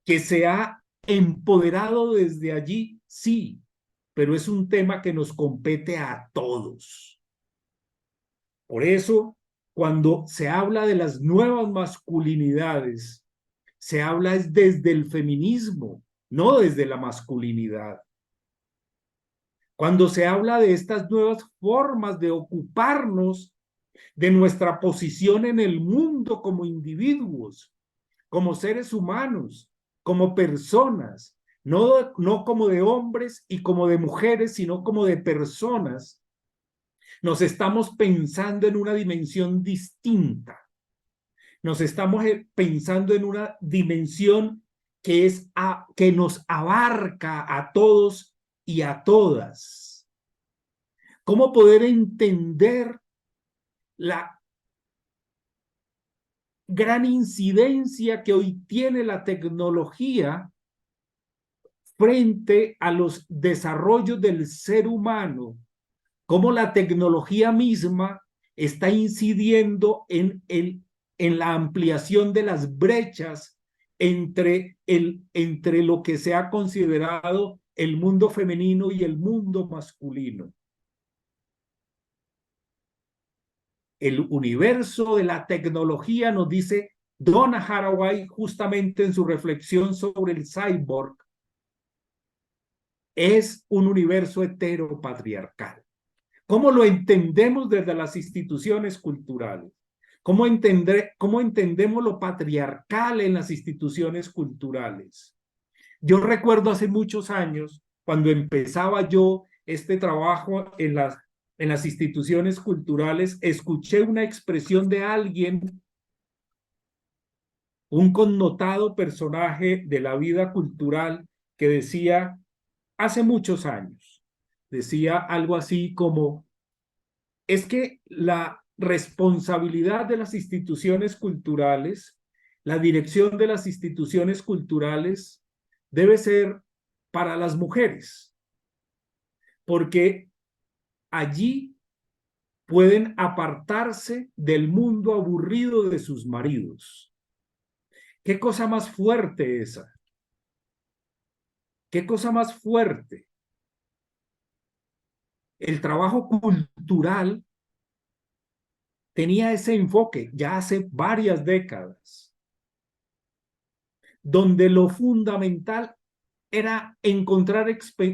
Que se ha empoderado desde allí, sí, pero es un tema que nos compete a todos. Por eso, cuando se habla de las nuevas masculinidades, se habla es desde el feminismo, no desde la masculinidad. Cuando se habla de estas nuevas formas de ocuparnos de nuestra posición en el mundo como individuos, como seres humanos, como personas, no como de hombres y como de mujeres, sino como de personas, nos estamos pensando en una dimensión distinta. Nos estamos pensando en una dimensión que nos abarca a todos y a todas. ¿Cómo poder entender la gran incidencia que hoy tiene la tecnología frente a los desarrollos del ser humano? Cómo la tecnología misma está incidiendo en la ampliación de las brechas entre lo que se ha considerado el mundo femenino y el mundo masculino. El universo de la tecnología, nos dice Donna Haraway justamente en su reflexión sobre el cyborg, es un universo heteropatriarcal. ¿Cómo lo entendemos desde las instituciones culturales? ¿Cómo entendemos lo patriarcal en las instituciones culturales? Yo recuerdo hace muchos años, cuando empezaba yo este trabajo en las instituciones culturales, escuché una expresión de alguien, un connotado personaje de la vida cultural, que decía, hace muchos años, decía algo así como, es que la responsabilidad de las instituciones culturales, la dirección de las instituciones culturales debe ser para las mujeres, porque allí pueden apartarse del mundo aburrido de sus maridos. ¿Qué cosa más fuerte esa? ¿Qué cosa más fuerte? El trabajo cultural tenía ese enfoque ya hace varias décadas, donde lo fundamental era encontrar,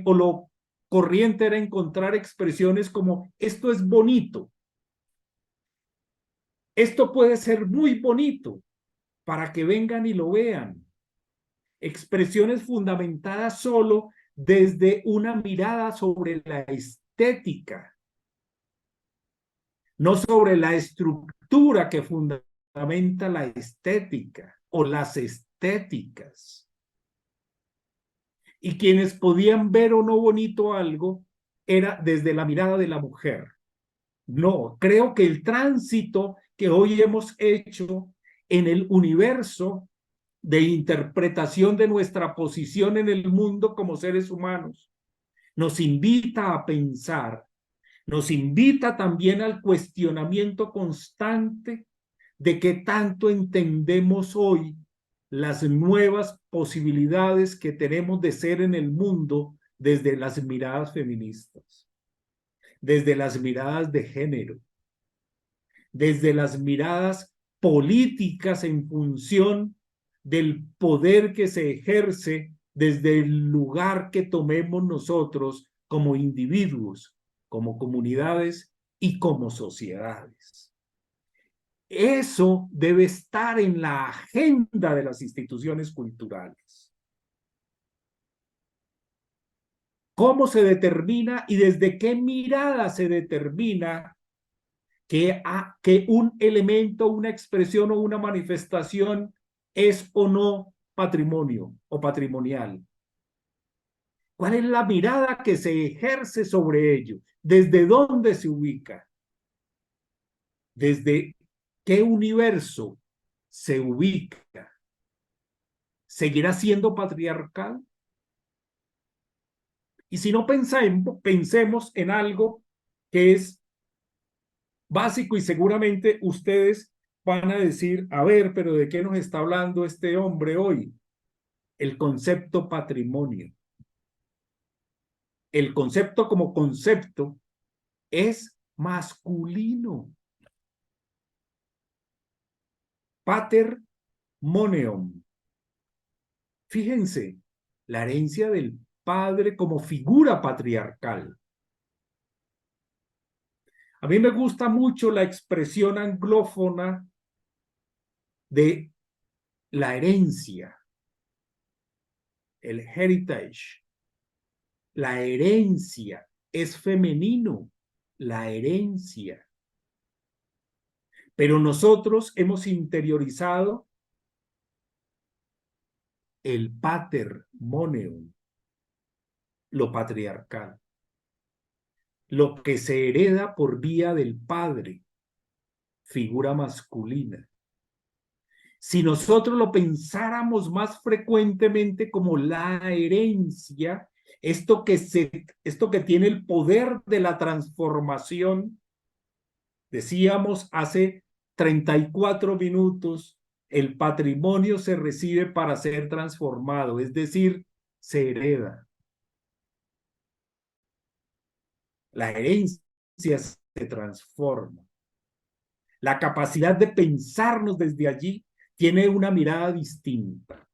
o lo corriente era encontrar expresiones como esto es bonito, esto puede ser muy bonito para que vengan y lo vean. Expresiones fundamentadas solo desde una mirada sobre la estética, no sobre la estructura que fundamenta la estética o las estéticas. Y quienes podían ver o no bonito algo era desde la mirada de la mujer. No, creo que el tránsito que hoy hemos hecho en el universo de interpretación de nuestra posición en el mundo como seres humanos nos invita a pensar, nos invita también al cuestionamiento constante de qué tanto entendemos hoy las nuevas posibilidades que tenemos de ser en el mundo desde las miradas feministas, desde las miradas de género, desde las miradas políticas en función del poder que se ejerce desde el lugar que tomemos nosotros como individuos, como comunidades y como sociedades. Eso debe estar en la agenda de las instituciones culturales. ¿Cómo se determina y desde qué mirada se determina que un elemento, una expresión o una manifestación es o no patrimonio o patrimonial? ¿Cuál es la mirada que se ejerce sobre ello? ¿Desde dónde se ubica? ¿Desde qué universo se ubica? ¿Seguirá siendo patriarcal? Y si no pensemos en algo que es básico y seguramente ustedes van a decir, a ver, pero ¿de qué nos está hablando este hombre hoy? El concepto patrimonio. El concepto como concepto es masculino. Patermonium. Fíjense, la herencia del padre como figura patriarcal. A mí me gusta mucho la expresión anglófona de la herencia, el heritage. La herencia es femenino, la herencia. Pero nosotros hemos interiorizado el patermonium, lo patriarcal, lo que se hereda por vía del padre, figura masculina. Si nosotros lo pensáramos más frecuentemente como la herencia, esto que tiene el poder de la transformación, decíamos hace 34 minutos, el patrimonio se recibe para ser transformado, es decir, se hereda. La herencia se transforma. La capacidad de pensarnos desde allí tiene una mirada distinta.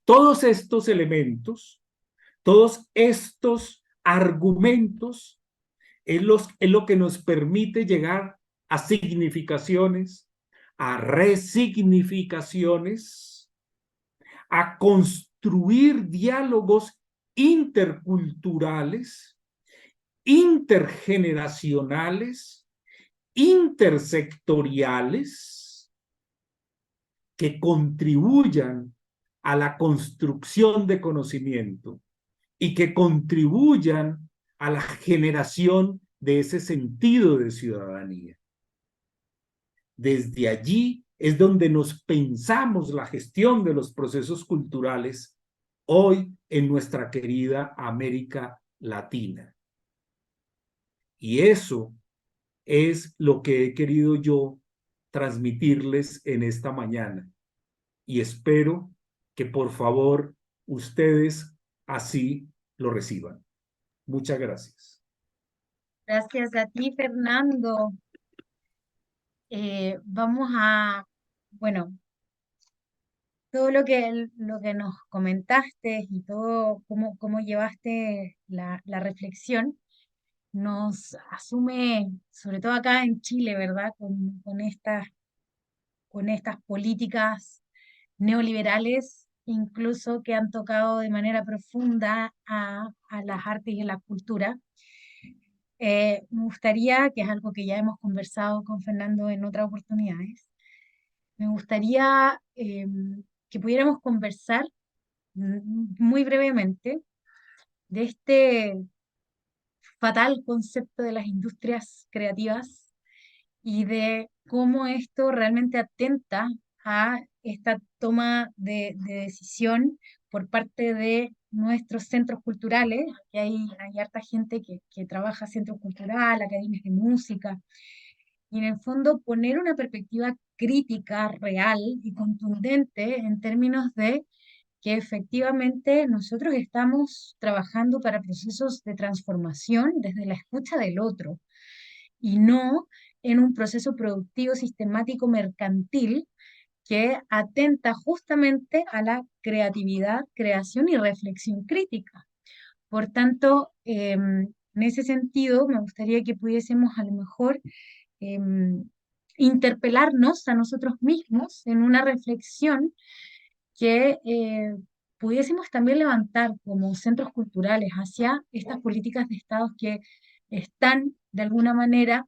Todos estos elementos, todos estos argumentos es lo que nos permite llegar a significaciones, a resignificaciones, a construir diálogos interculturales, intergeneracionales, intersectoriales, que contribuyan a la construcción de conocimiento y que contribuyan a la generación de ese sentido de ciudadanía. Desde allí es donde nos pensamos la gestión de los procesos culturales hoy en nuestra querida América Latina. Y eso es lo que he querido yo transmitirles en esta mañana. Y espero que por favor ustedes así lo reciban. Muchas gracias. Gracias a ti, Fernando. Vamos a, bueno, todo lo que nos comentaste y todo cómo llevaste la reflexión, nos asume, sobre todo acá en Chile, ¿verdad? Con estas políticas neoliberales, incluso que han tocado de manera profunda a las artes y a la cultura. Me gustaría, que es algo que ya hemos conversado con Fernando en otras oportunidades, me gustaría que pudiéramos conversar muy brevemente de este fatal concepto de las industrias creativas y de cómo esto realmente atenta a esta toma de decisión por parte de nuestros centros culturales. Aquí hay harta gente que trabaja centro cultural, academias de música, y en el fondo poner una perspectiva crítica, real y contundente en términos de que efectivamente nosotros estamos trabajando para procesos de transformación desde la escucha del otro y no en un proceso productivo sistemático mercantil que atenta justamente a la creatividad, creación y reflexión crítica. Por tanto, en ese sentido, me gustaría que pudiésemos a lo mejor interpelarnos a nosotros mismos en una reflexión que pudiésemos también levantar como centros culturales hacia estas políticas de Estado que están de alguna manera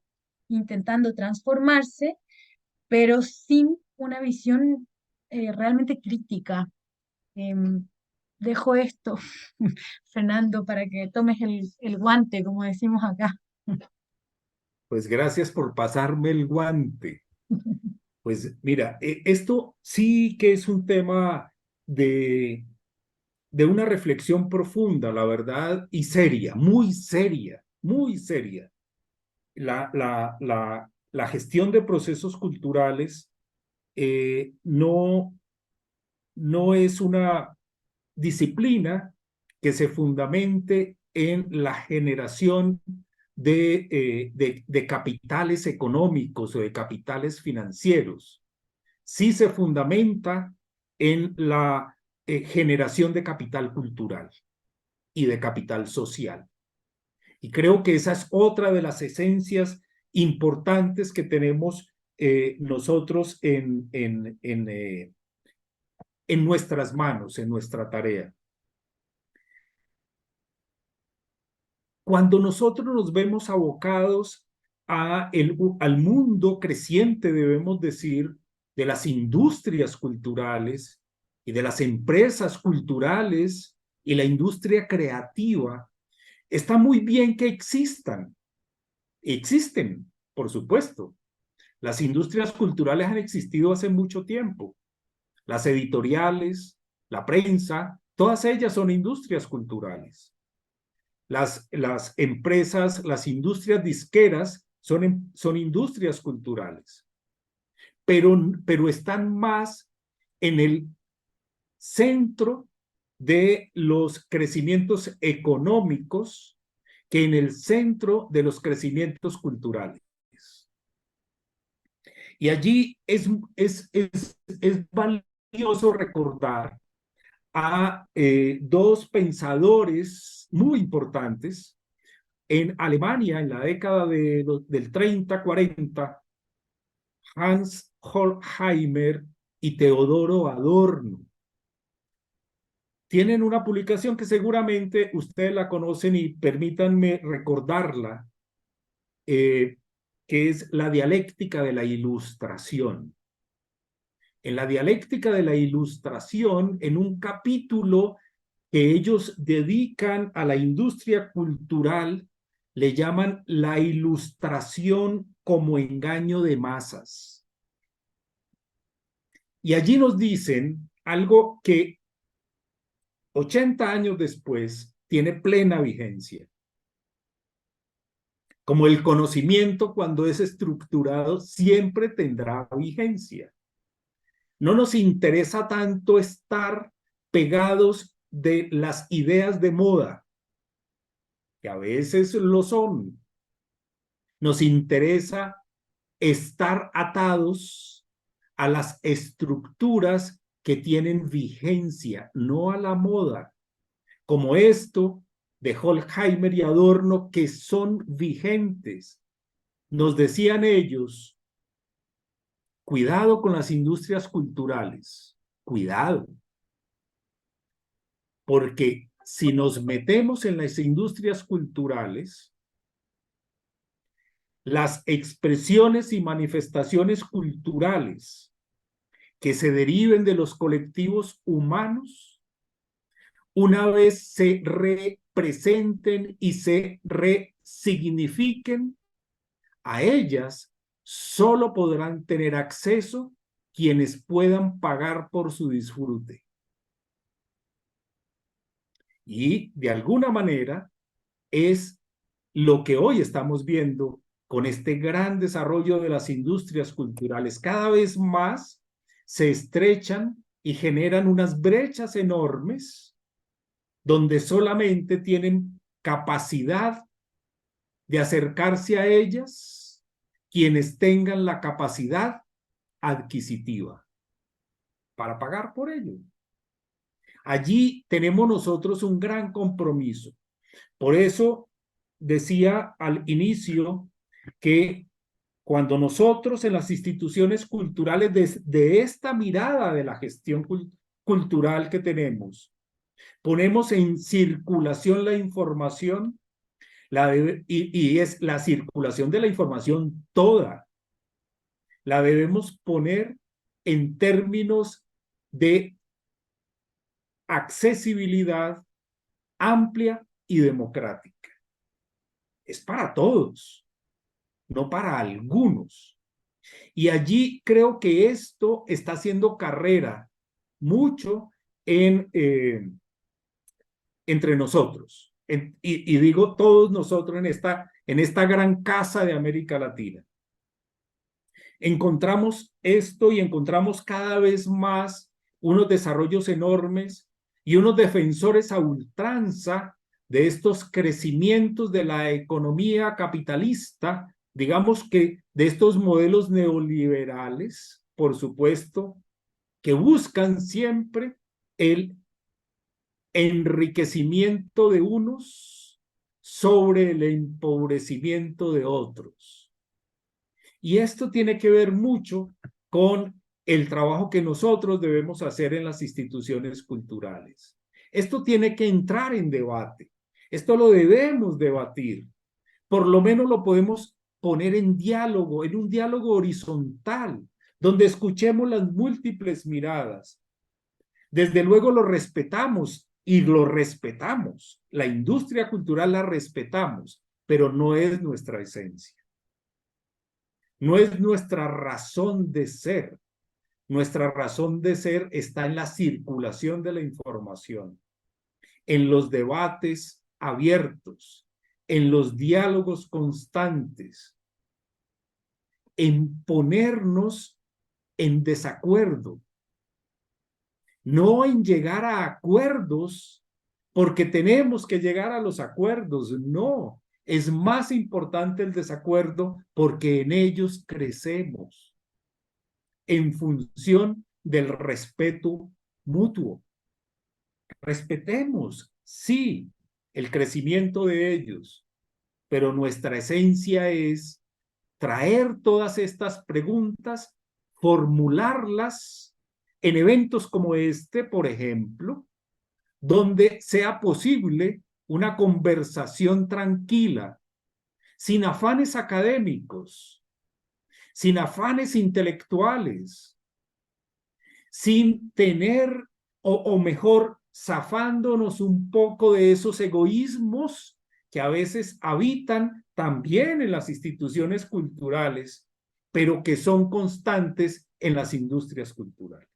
intentando transformarse, pero sin una visión realmente crítica. Em, Dejo esto, Fernando, para que tomes el guante, como decimos acá. Pues gracias por pasarme el guante. Pues mira, esto sí que es un tema de, de una reflexión profunda, la verdad, y seria, muy seria, muy seria. La gestión de procesos culturales no es una disciplina que se fundamente en la generación de capitales económicos o de capitales financieros. Sí se fundamenta en la generación de capital cultural y de capital social. Y creo que esa es otra de las esencias importantes que tenemos nosotros en nuestras manos, en nuestra tarea. Cuando nosotros nos vemos abocados al mundo creciente, debemos decir, de las industrias culturales y de las empresas culturales y la industria creativa, está muy bien que existan. Existen, por supuesto. Las industrias culturales han existido hace mucho tiempo. Las editoriales, la prensa, todas ellas son industrias culturales. Las empresas, las industrias disqueras son industrias culturales, pero están más en el centro de los crecimientos económicos que en el centro de los crecimientos culturales. Y allí es valioso recordar a dos pensadores muy importantes en Alemania en la década del 30-40, Hans Horkheimer y Teodoro Adorno. Tienen una publicación que seguramente ustedes la conocen y permítanme recordarla, que es La dialéctica de la ilustración. En la dialéctica de la ilustración, en un capítulo que ellos dedican a la industria cultural, le llaman la ilustración como engaño de masas. Y allí nos dicen algo que 80 años después tiene plena vigencia. Como el conocimiento, cuando es estructurado, siempre tendrá vigencia. No nos interesa tanto estar pegados de las ideas de moda, que a veces lo son. Nos interesa estar atados a las estructuras que tienen vigencia, no a la moda, como esto de Horkheimer y Adorno, que son vigentes. Nos decían ellos, cuidado con las industrias culturales, cuidado, porque si nos metemos en las industrias culturales, las expresiones y manifestaciones culturales que se deriven de los colectivos humanos, una vez se representen y se resignifiquen, a ellas solo podrán tener acceso quienes puedan pagar por su disfrute. Y de alguna manera es lo que hoy estamos viendo con este gran desarrollo de las industrias culturales, cada vez más se estrechan y generan unas brechas enormes donde solamente tienen capacidad de acercarse a ellas quienes tengan la capacidad adquisitiva para pagar por ello. Allí tenemos nosotros un gran compromiso. Por eso decía al inicio que cuando nosotros en las instituciones culturales de esta mirada de la gestión cultural que tenemos, ponemos en circulación la información, y es la circulación de la información toda, la debemos poner en términos de accesibilidad amplia y democrática. Es para todos, no para algunos. Y allí creo que esto está haciendo carrera mucho entre nosotros. Y digo todos nosotros en esta gran casa de América Latina. Encontramos esto y encontramos cada vez más unos desarrollos enormes y unos defensores a ultranza de estos crecimientos de la economía capitalista, digamos que de estos modelos neoliberales, por supuesto, que buscan siempre el enriquecimiento de unos sobre el empobrecimiento de otros. Y esto tiene que ver mucho con el trabajo que nosotros debemos hacer en las instituciones culturales. Esto tiene que entrar en debate. Esto lo debemos debatir. Por lo menos lo podemos poner en diálogo, en un diálogo horizontal, donde escuchemos las múltiples miradas. Desde luego lo respetamos y lo respetamos. La industria cultural la respetamos, pero no es nuestra esencia. No es nuestra razón de ser. Nuestra razón de ser está en la circulación de la información, en los debates abiertos, en los diálogos constantes, en ponernos en desacuerdo, no en llegar a acuerdos porque tenemos que llegar a los acuerdos, no. Es más importante el desacuerdo porque en ellos crecemos en función del respeto mutuo. Respetemos, sí, el crecimiento de ellos, pero nuestra esencia es traer todas estas preguntas, formularlas en eventos como este, por ejemplo, donde sea posible una conversación tranquila, sin afanes académicos, sin afanes intelectuales, sin tener, o mejor, zafándonos un poco de esos egoísmos que a veces habitan también en las instituciones culturales, pero que son constantes en las industrias culturales.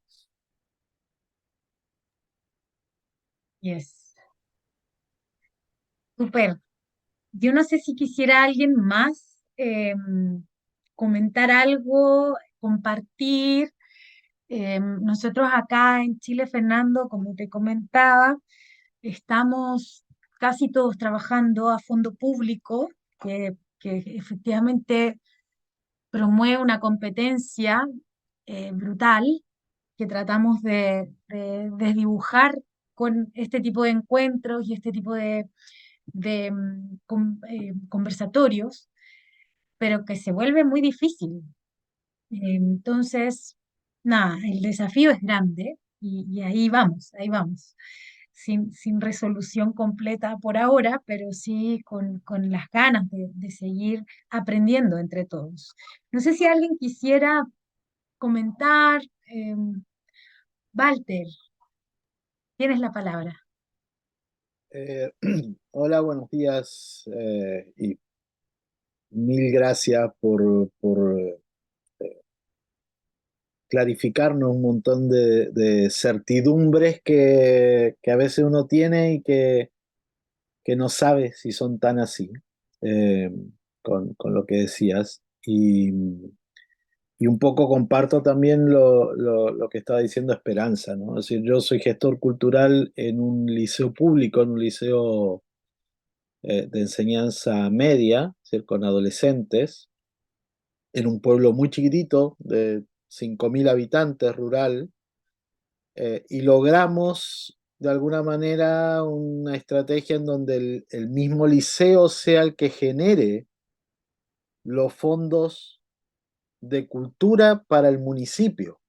Yes. Súper. Yo no sé si quisiera alguien más comentar algo, compartir. Nosotros acá en Chile, Fernando, como te comentaba, estamos casi todos trabajando a fondo público, que efectivamente promueve una competencia brutal que tratamos de desdibujar con este tipo de encuentros y este tipo de conversatorios, pero que se vuelve muy difícil. Entonces, nada, el desafío es grande y ahí vamos, sin resolución completa por ahora, pero sí con las ganas de seguir aprendiendo entre todos. No sé si alguien quisiera comentar. Walter, tienes la palabra. Eh, Hola, buenos días y mil gracias por clarificarnos un montón de certidumbres que a veces uno tiene y que no sabe si son tan así. Eh, con lo que decías. Y un poco comparto también lo que estaba diciendo Esperanza, ¿no? Es decir, yo soy gestor cultural en un liceo público, en un liceo de enseñanza media, es decir, con adolescentes, en un pueblo muy chiquitito, de 5.000 habitantes, rural, y logramos de alguna manera una estrategia en donde el mismo liceo sea el que genere los fondos de cultura para el municipio.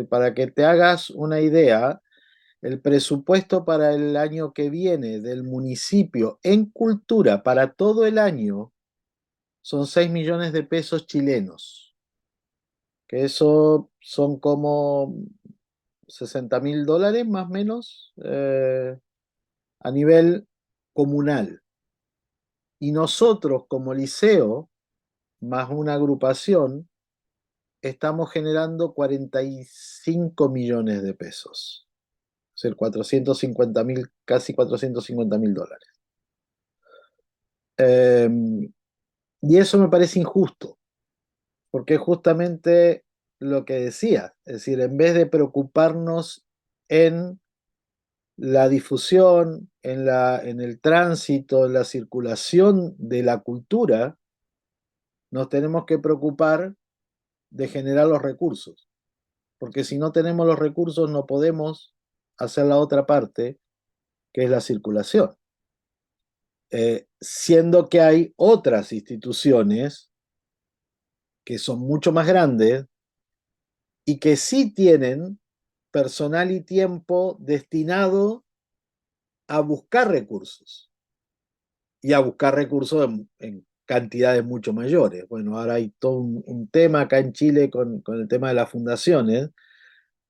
Para que te hagas una idea, el presupuesto para el año que viene del municipio en cultura para todo el año son 6 millones de pesos chilenos, que eso son como 60.000 dólares más o menos a nivel comunal. Y nosotros como liceo, más una agrupación, estamos generando 45 millones de pesos. Es decir, 450.000, casi 450.000 dólares. Eh, y eso me parece injusto, porque es justamente lo que decía, es decir, en vez de preocuparnos en la difusión, en el tránsito, en la circulación de la cultura, nos tenemos que preocupar de generar los recursos, porque si no tenemos los recursos no podemos hacer la otra parte, que es la circulación. Siendo que hay otras instituciones que son mucho más grandes y que sí tienen personal y tiempo destinado a buscar recursos y a buscar recursos en cantidades mucho mayores. Bueno, ahora hay todo un tema acá en Chile con el tema de las fundaciones.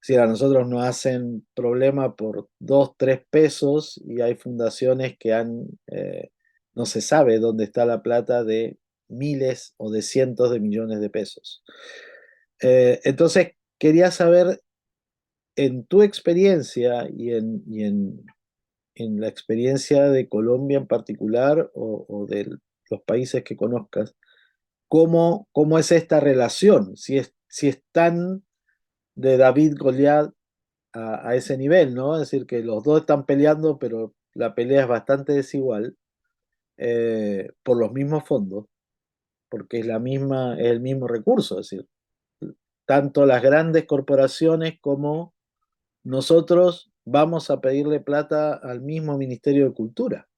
Si a nosotros nos hacen problema por 2, 3 pesos y hay fundaciones que no se sabe dónde está la plata de miles o de cientos de millones de pesos. Entonces, quería saber en tu experiencia en la experiencia de Colombia en particular o de los países que conozcas, cómo es esta relación, si es tan de David Goliat a ese nivel, ¿no? Es decir, que los dos están peleando, pero la pelea es bastante desigual por los mismos fondos, porque es el mismo recurso, es decir, tanto las grandes corporaciones como nosotros vamos a pedirle plata al mismo Ministerio de Cultura.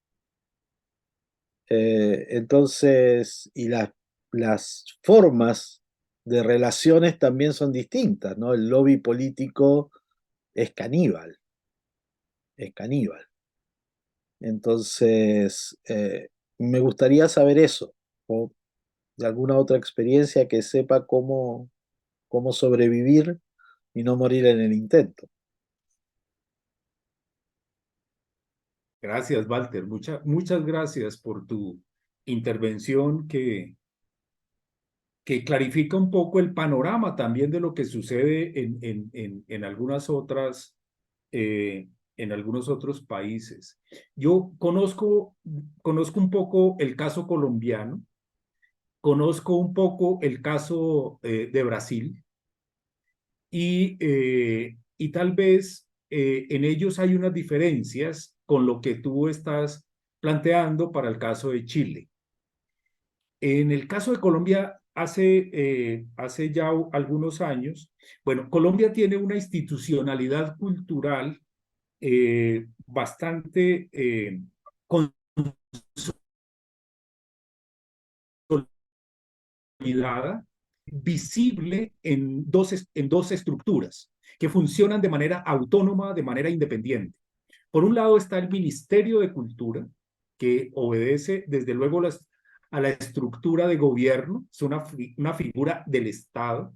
Entonces, y las formas de relaciones también son distintas, ¿no? El lobby político es caníbal, es caníbal. Entonces, me gustaría saber eso, o de alguna otra experiencia que sepa cómo sobrevivir y no morir en el intento. Gracias, Walter. Muchas gracias por tu intervención que clarifica un poco el panorama también de lo que sucede en algunas otras, en algunos otros países. Yo conozco un poco el caso colombiano, conozco un poco el caso de Brasil y tal vez en ellos hay unas diferencias con lo que tú estás planteando para el caso de Chile. En el caso de Colombia, hace ya algunos años, bueno, Colombia tiene una institucionalidad cultural bastante consolidada, visible en dos estructuras que funcionan de manera autónoma, de manera independiente. Por un lado está el Ministerio de Cultura, que obedece desde luego a la estructura de gobierno, es una figura del Estado,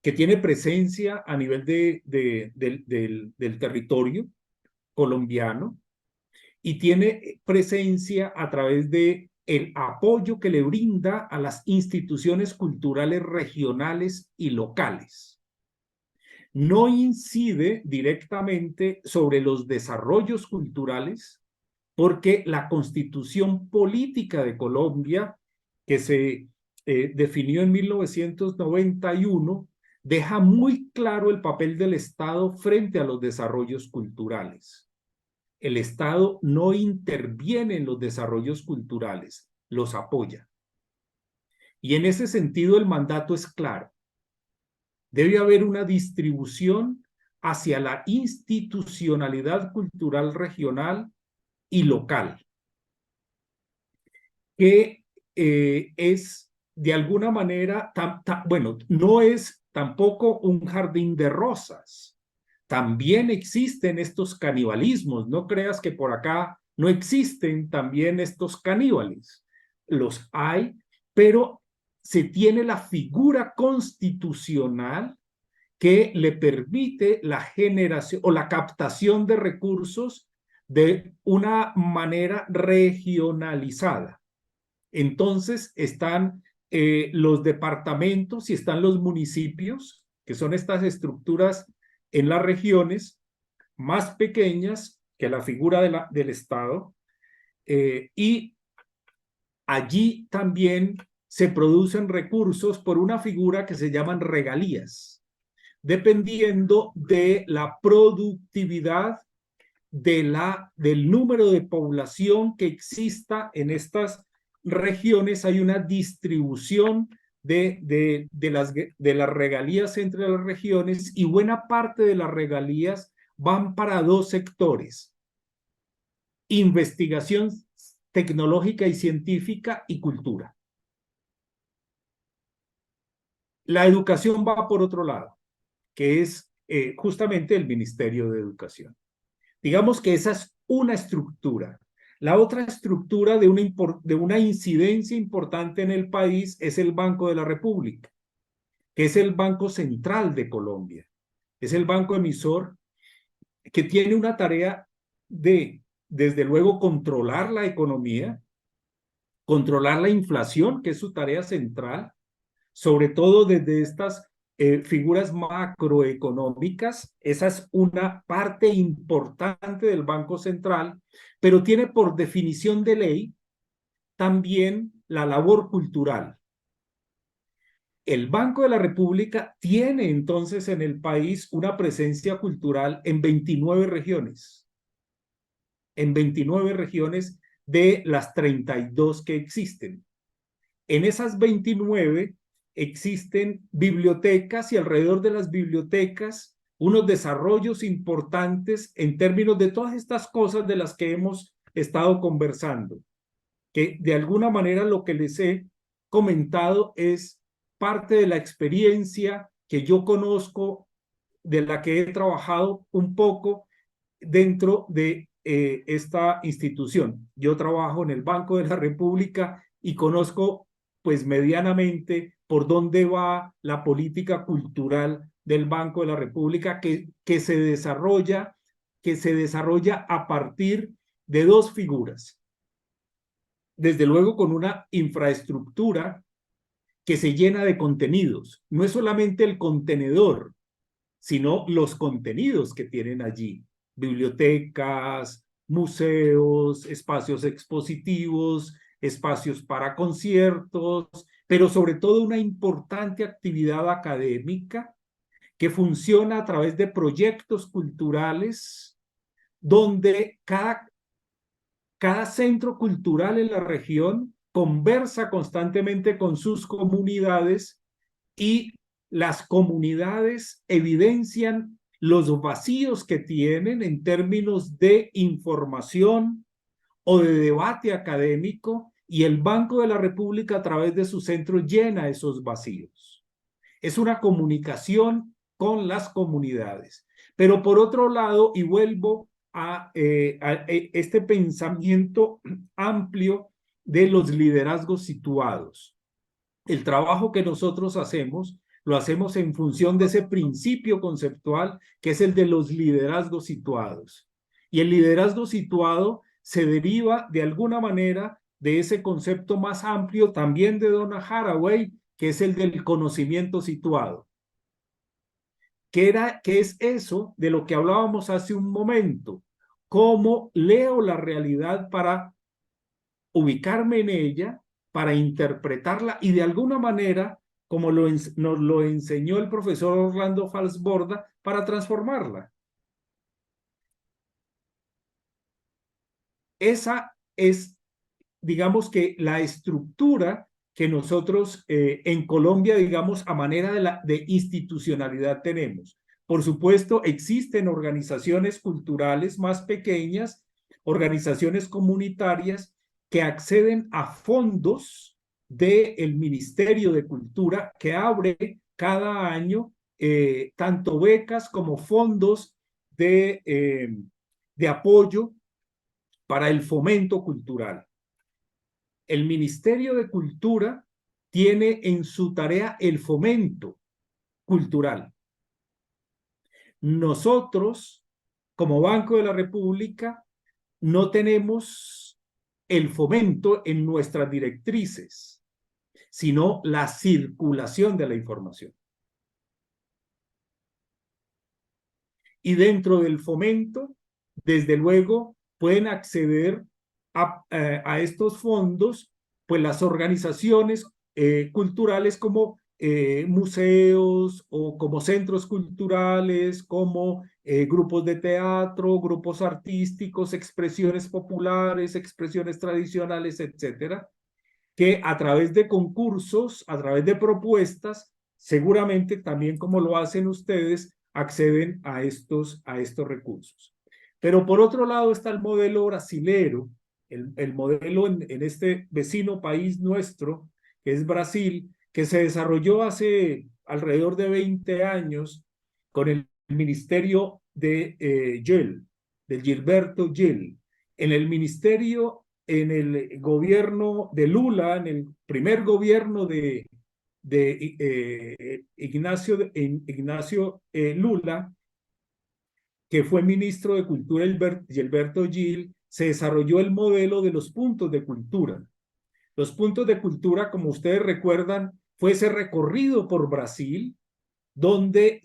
que tiene presencia a nivel del territorio colombiano y tiene presencia a través de el apoyo que le brinda a las instituciones culturales regionales y locales. No incide directamente sobre los desarrollos culturales porque la constitución política de Colombia, que se definió en 1991, deja muy claro el papel del Estado frente a los desarrollos culturales. El Estado no interviene en los desarrollos culturales, los apoya. Y en ese sentido el mandato es claro. Debe haber una distribución hacia la institucionalidad cultural regional y local, que es de alguna manera, bueno, no es tampoco un jardín de rosas. También existen estos canibalismos. No creas que por acá no existen también estos caníbales. Los hay, pero se tiene la figura constitucional que le permite la generación o la captación de recursos de una manera regionalizada. Entonces están los departamentos y están los municipios, que son estas estructuras en las regiones más pequeñas que la figura del Estado, y allí también se producen recursos por una figura que se llaman regalías, dependiendo de la productividad del número de población que exista en estas regiones. Hay una distribución de las regalías entre las regiones, y buena parte de las regalías van para dos sectores: investigación tecnológica y científica y cultura. La educación va por otro lado, que es justamente el Ministerio de Educación. Digamos que esa es una estructura. La otra estructura de una incidencia importante en el país es el Banco de la República, que es el Banco Central de Colombia. Es el banco emisor que tiene una tarea de, desde luego, controlar la economía, controlar la inflación, que es su tarea central, sobre todo desde estas figuras macroeconómicas. Esa es una parte importante del Banco Central, pero tiene por definición de ley también la labor cultural. El Banco de la República tiene entonces en el país una presencia cultural en 29 regiones. En 29 regiones de las 32 que existen. En esas 29 existen bibliotecas, y alrededor de las bibliotecas unos desarrollos importantes en términos de todas estas cosas de las que hemos estado conversando, que de alguna manera lo que les he comentado es parte de la experiencia que yo conozco, de la que he trabajado un poco dentro de esta institución. Yo trabajo en el Banco de la República y conozco pues medianamente por dónde va la política cultural del Banco de la República, que se desarrolla a partir de dos figuras. Desde luego con una infraestructura que se llena de contenidos. No es solamente el contenedor, sino los contenidos que tienen allí. Bibliotecas, museos, espacios expositivos, espacios para conciertos, pero sobre todo una importante actividad académica que funciona a través de proyectos culturales, donde cada centro cultural en la región conversa constantemente con sus comunidades, y las comunidades evidencian los vacíos que tienen en términos de información o de debate académico, y el Banco de la República a través de su centro llena esos vacíos. Es una comunicación con las comunidades. Pero por otro lado, y vuelvo a este pensamiento amplio de los liderazgos situados, el trabajo que nosotros hacemos, lo hacemos en función de ese principio conceptual que es el de los liderazgos situados. Y el liderazgo situado se deriva de alguna manera de ese concepto más amplio también de Donna Haraway, que es el del conocimiento situado. ¿Qué es eso de lo que hablábamos hace un momento? cómo leo la realidad para ubicarme en ella, para interpretarla y de alguna manera, como nos lo enseñó el profesor Orlando Falsborda, para transformarla. Esa es, digamos que la estructura que nosotros en Colombia, digamos, a manera de institucionalidad tenemos. Por supuesto, existen organizaciones culturales más pequeñas, organizaciones comunitarias que acceden a fondos del Ministerio de Cultura, que abre cada año tanto becas como fondos de apoyo para el fomento cultural. El Ministerio de Cultura tiene en su tarea el fomento cultural. Nosotros, como Banco de la República, no tenemos el fomento en nuestras directrices, sino la circulación de la información. Y dentro del fomento, desde luego, pueden acceder a estos fondos, pues las organizaciones culturales como museos o como centros culturales, como grupos de teatro, grupos artísticos, expresiones populares, expresiones tradicionales, etcétera, que a través de concursos, a través de propuestas, seguramente también como lo hacen ustedes, acceden a estos recursos. Pero por otro lado está el modelo brasilero, el modelo en este vecino país nuestro, que es Brasil, que se desarrolló hace alrededor de 20 años con el ministerio de Gil, de Gilberto Gil. En el ministerio, en el gobierno de Lula, en el primer gobierno de Ignacio Lula, que fue ministro de Cultura Gilberto Gil, se desarrolló el modelo de los puntos de cultura. Los puntos de cultura, como ustedes recuerdan, fue ese recorrido por Brasil, donde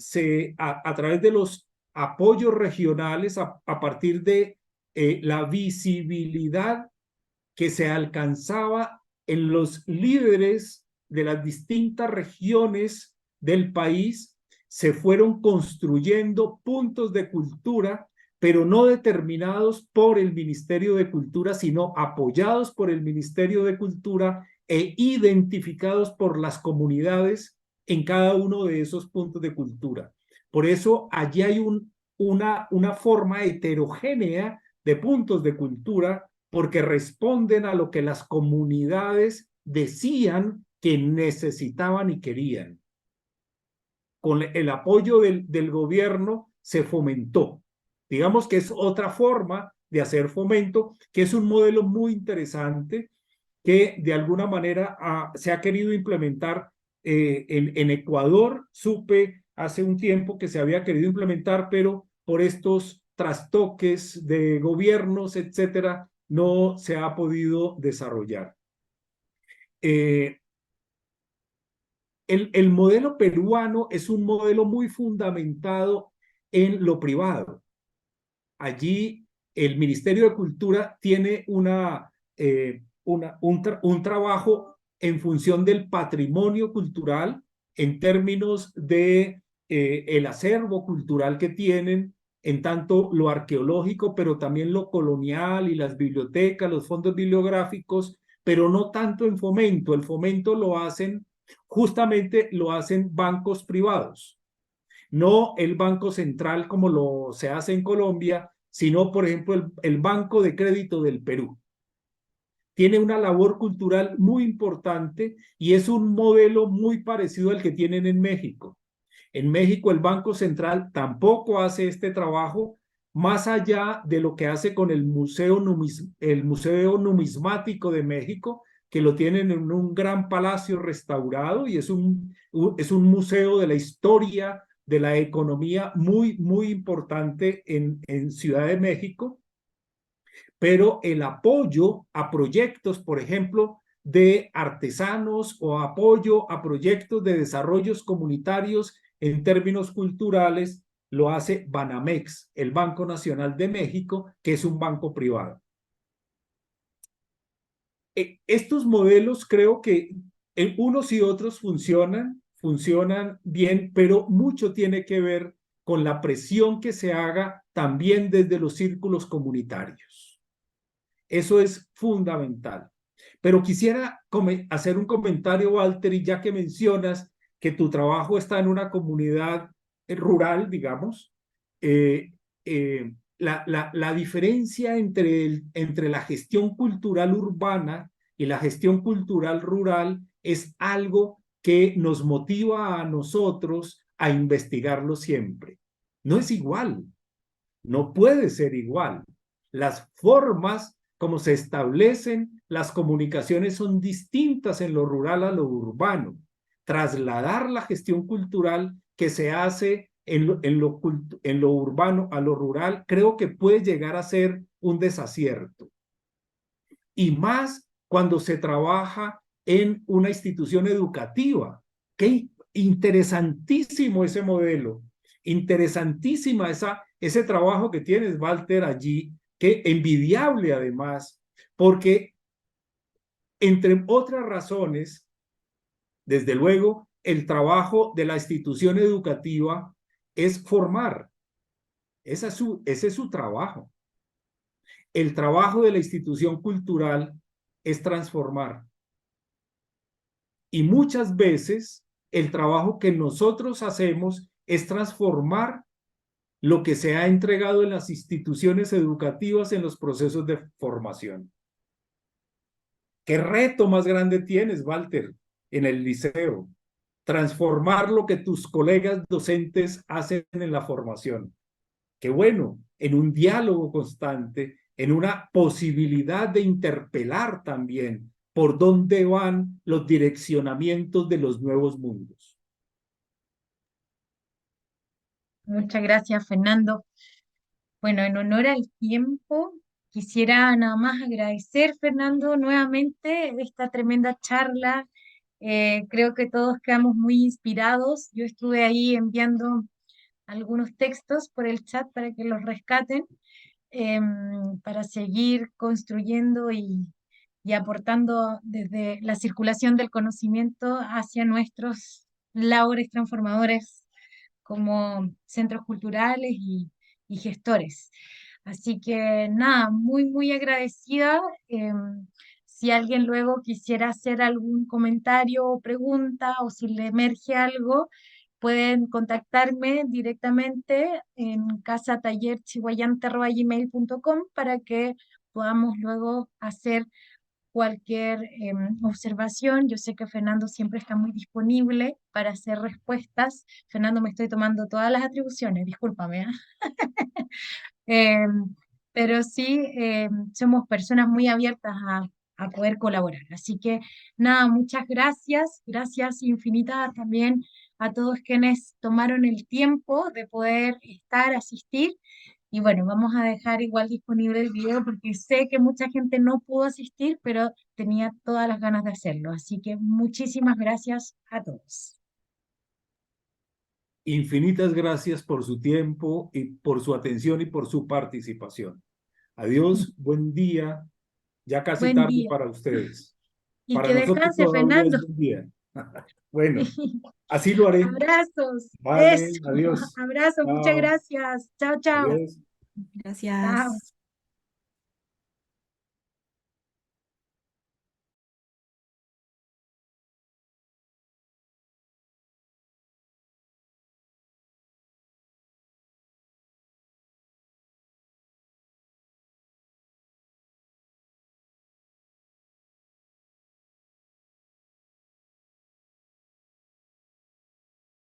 a través de los apoyos regionales, a partir de la visibilidad que se alcanzaba en los líderes de las distintas regiones del país, se fueron construyendo puntos de cultura, pero no determinados por el Ministerio de Cultura, sino apoyados por el Ministerio de Cultura e identificados por las comunidades en cada uno de esos puntos de cultura. Por eso allí hay una forma heterogénea de puntos de cultura, porque responden a lo que las comunidades decían que necesitaban y querían. Con el apoyo del gobierno se fomentó. Digamos que es otra forma de hacer fomento, que es un modelo muy interesante que de alguna manera se ha querido implementar en Ecuador. Supe hace un tiempo que se había querido implementar, pero por estos trastoques de gobiernos, etcétera, no se ha podido desarrollar. El modelo peruano es un modelo muy fundamentado en lo privado. Allí el Ministerio de Cultura tiene un trabajo en función del patrimonio cultural, en términos de el acervo cultural que tienen, en tanto lo arqueológico, pero también lo colonial y las bibliotecas, los fondos bibliográficos, pero no tanto en fomento. El fomento justamente lo hacen bancos privados, no el Banco Central como se hace en Colombia, sino, por ejemplo, el Banco de Crédito del Perú. Tiene una labor cultural muy importante y es un modelo muy parecido al que tienen en México. En México el Banco Central tampoco hace este trabajo, más allá de lo que hace con el Museo Numismático de México, que lo tienen en un gran palacio restaurado y es un museo de la historia, de la economía muy, muy importante en Ciudad de México. Pero el apoyo a proyectos, por ejemplo, de artesanos o apoyo a proyectos de desarrollos comunitarios en términos culturales, lo hace Banamex, el Banco Nacional de México, que es un banco privado. Estos modelos creo que unos y otros funcionan bien, pero mucho tiene que ver con la presión que se haga también desde los círculos comunitarios. Eso es fundamental. Pero quisiera hacer un comentario, Walter, y ya que mencionas que tu trabajo está en una comunidad rural, digamos, la diferencia entre la gestión cultural urbana y la gestión cultural rural es algo que nos motiva a nosotros a investigarlo siempre. No es igual, no puede ser igual. Las formas como se establecen las comunicaciones son distintas en lo rural a lo urbano. Trasladar la gestión cultural que se hace en lo urbano a lo rural creo que puede llegar a ser un desacierto. Y más cuando se trabaja en una institución educativa. Qué interesantísimo ese modelo, interesantísima ese trabajo que tienes, Walter, allí, que envidiable además, porque entre otras razones, desde luego, el trabajo de la institución educativa es formar. Ese es su trabajo. El trabajo de la institución cultural es transformar. Y muchas veces el trabajo que nosotros hacemos es transformar lo que se ha entregado en las instituciones educativas en los procesos de formación. ¿Qué reto más grande tienes, Walter, en el liceo? Transformar lo que tus colegas docentes hacen en la formación. Qué bueno, en un diálogo constante, en una posibilidad de interpelar también por dónde van los direccionamientos de los nuevos mundos. Muchas gracias, Fernando. Bueno, en honor al tiempo, quisiera nada más agradecer, Fernando, nuevamente esta tremenda charla. Creo que todos quedamos muy inspirados. Yo estuve ahí enviando algunos textos por el chat para que los rescaten, para seguir construyendo y aportando desde la circulación del conocimiento hacia nuestros labores transformadores como centros culturales y gestores. Así que nada, muy, muy agradecida. Si alguien luego quisiera hacer algún comentario o pregunta o si le emerge algo, pueden contactarme directamente en casatallerchihuayante@gmail.com para que podamos luego hacer cualquier observación. Yo sé que Fernando siempre está muy disponible para hacer respuestas. Fernando, me estoy tomando todas las atribuciones, discúlpame. Pero sí, somos personas muy abiertas a poder colaborar. Así que nada, muchas gracias, gracias infinitas también a todos quienes tomaron el tiempo de poder estar, asistir. Y bueno, vamos a dejar igual disponible el video porque sé que mucha gente no pudo asistir, pero tenía todas las ganas de hacerlo. Así que muchísimas gracias a todos. Infinitas gracias por su tiempo y por su atención y por su participación. Adiós, buen día. Ya casi Buen tarde día. para ustedes. Y Para que nosotros descanse, todavía es Fernando. buen día. Bueno, así lo haré. Abrazos. Vale, Eso. adiós. Abrazos. Muchas Chao. gracias. Chao, chao. Adiós. Chao. Gracias.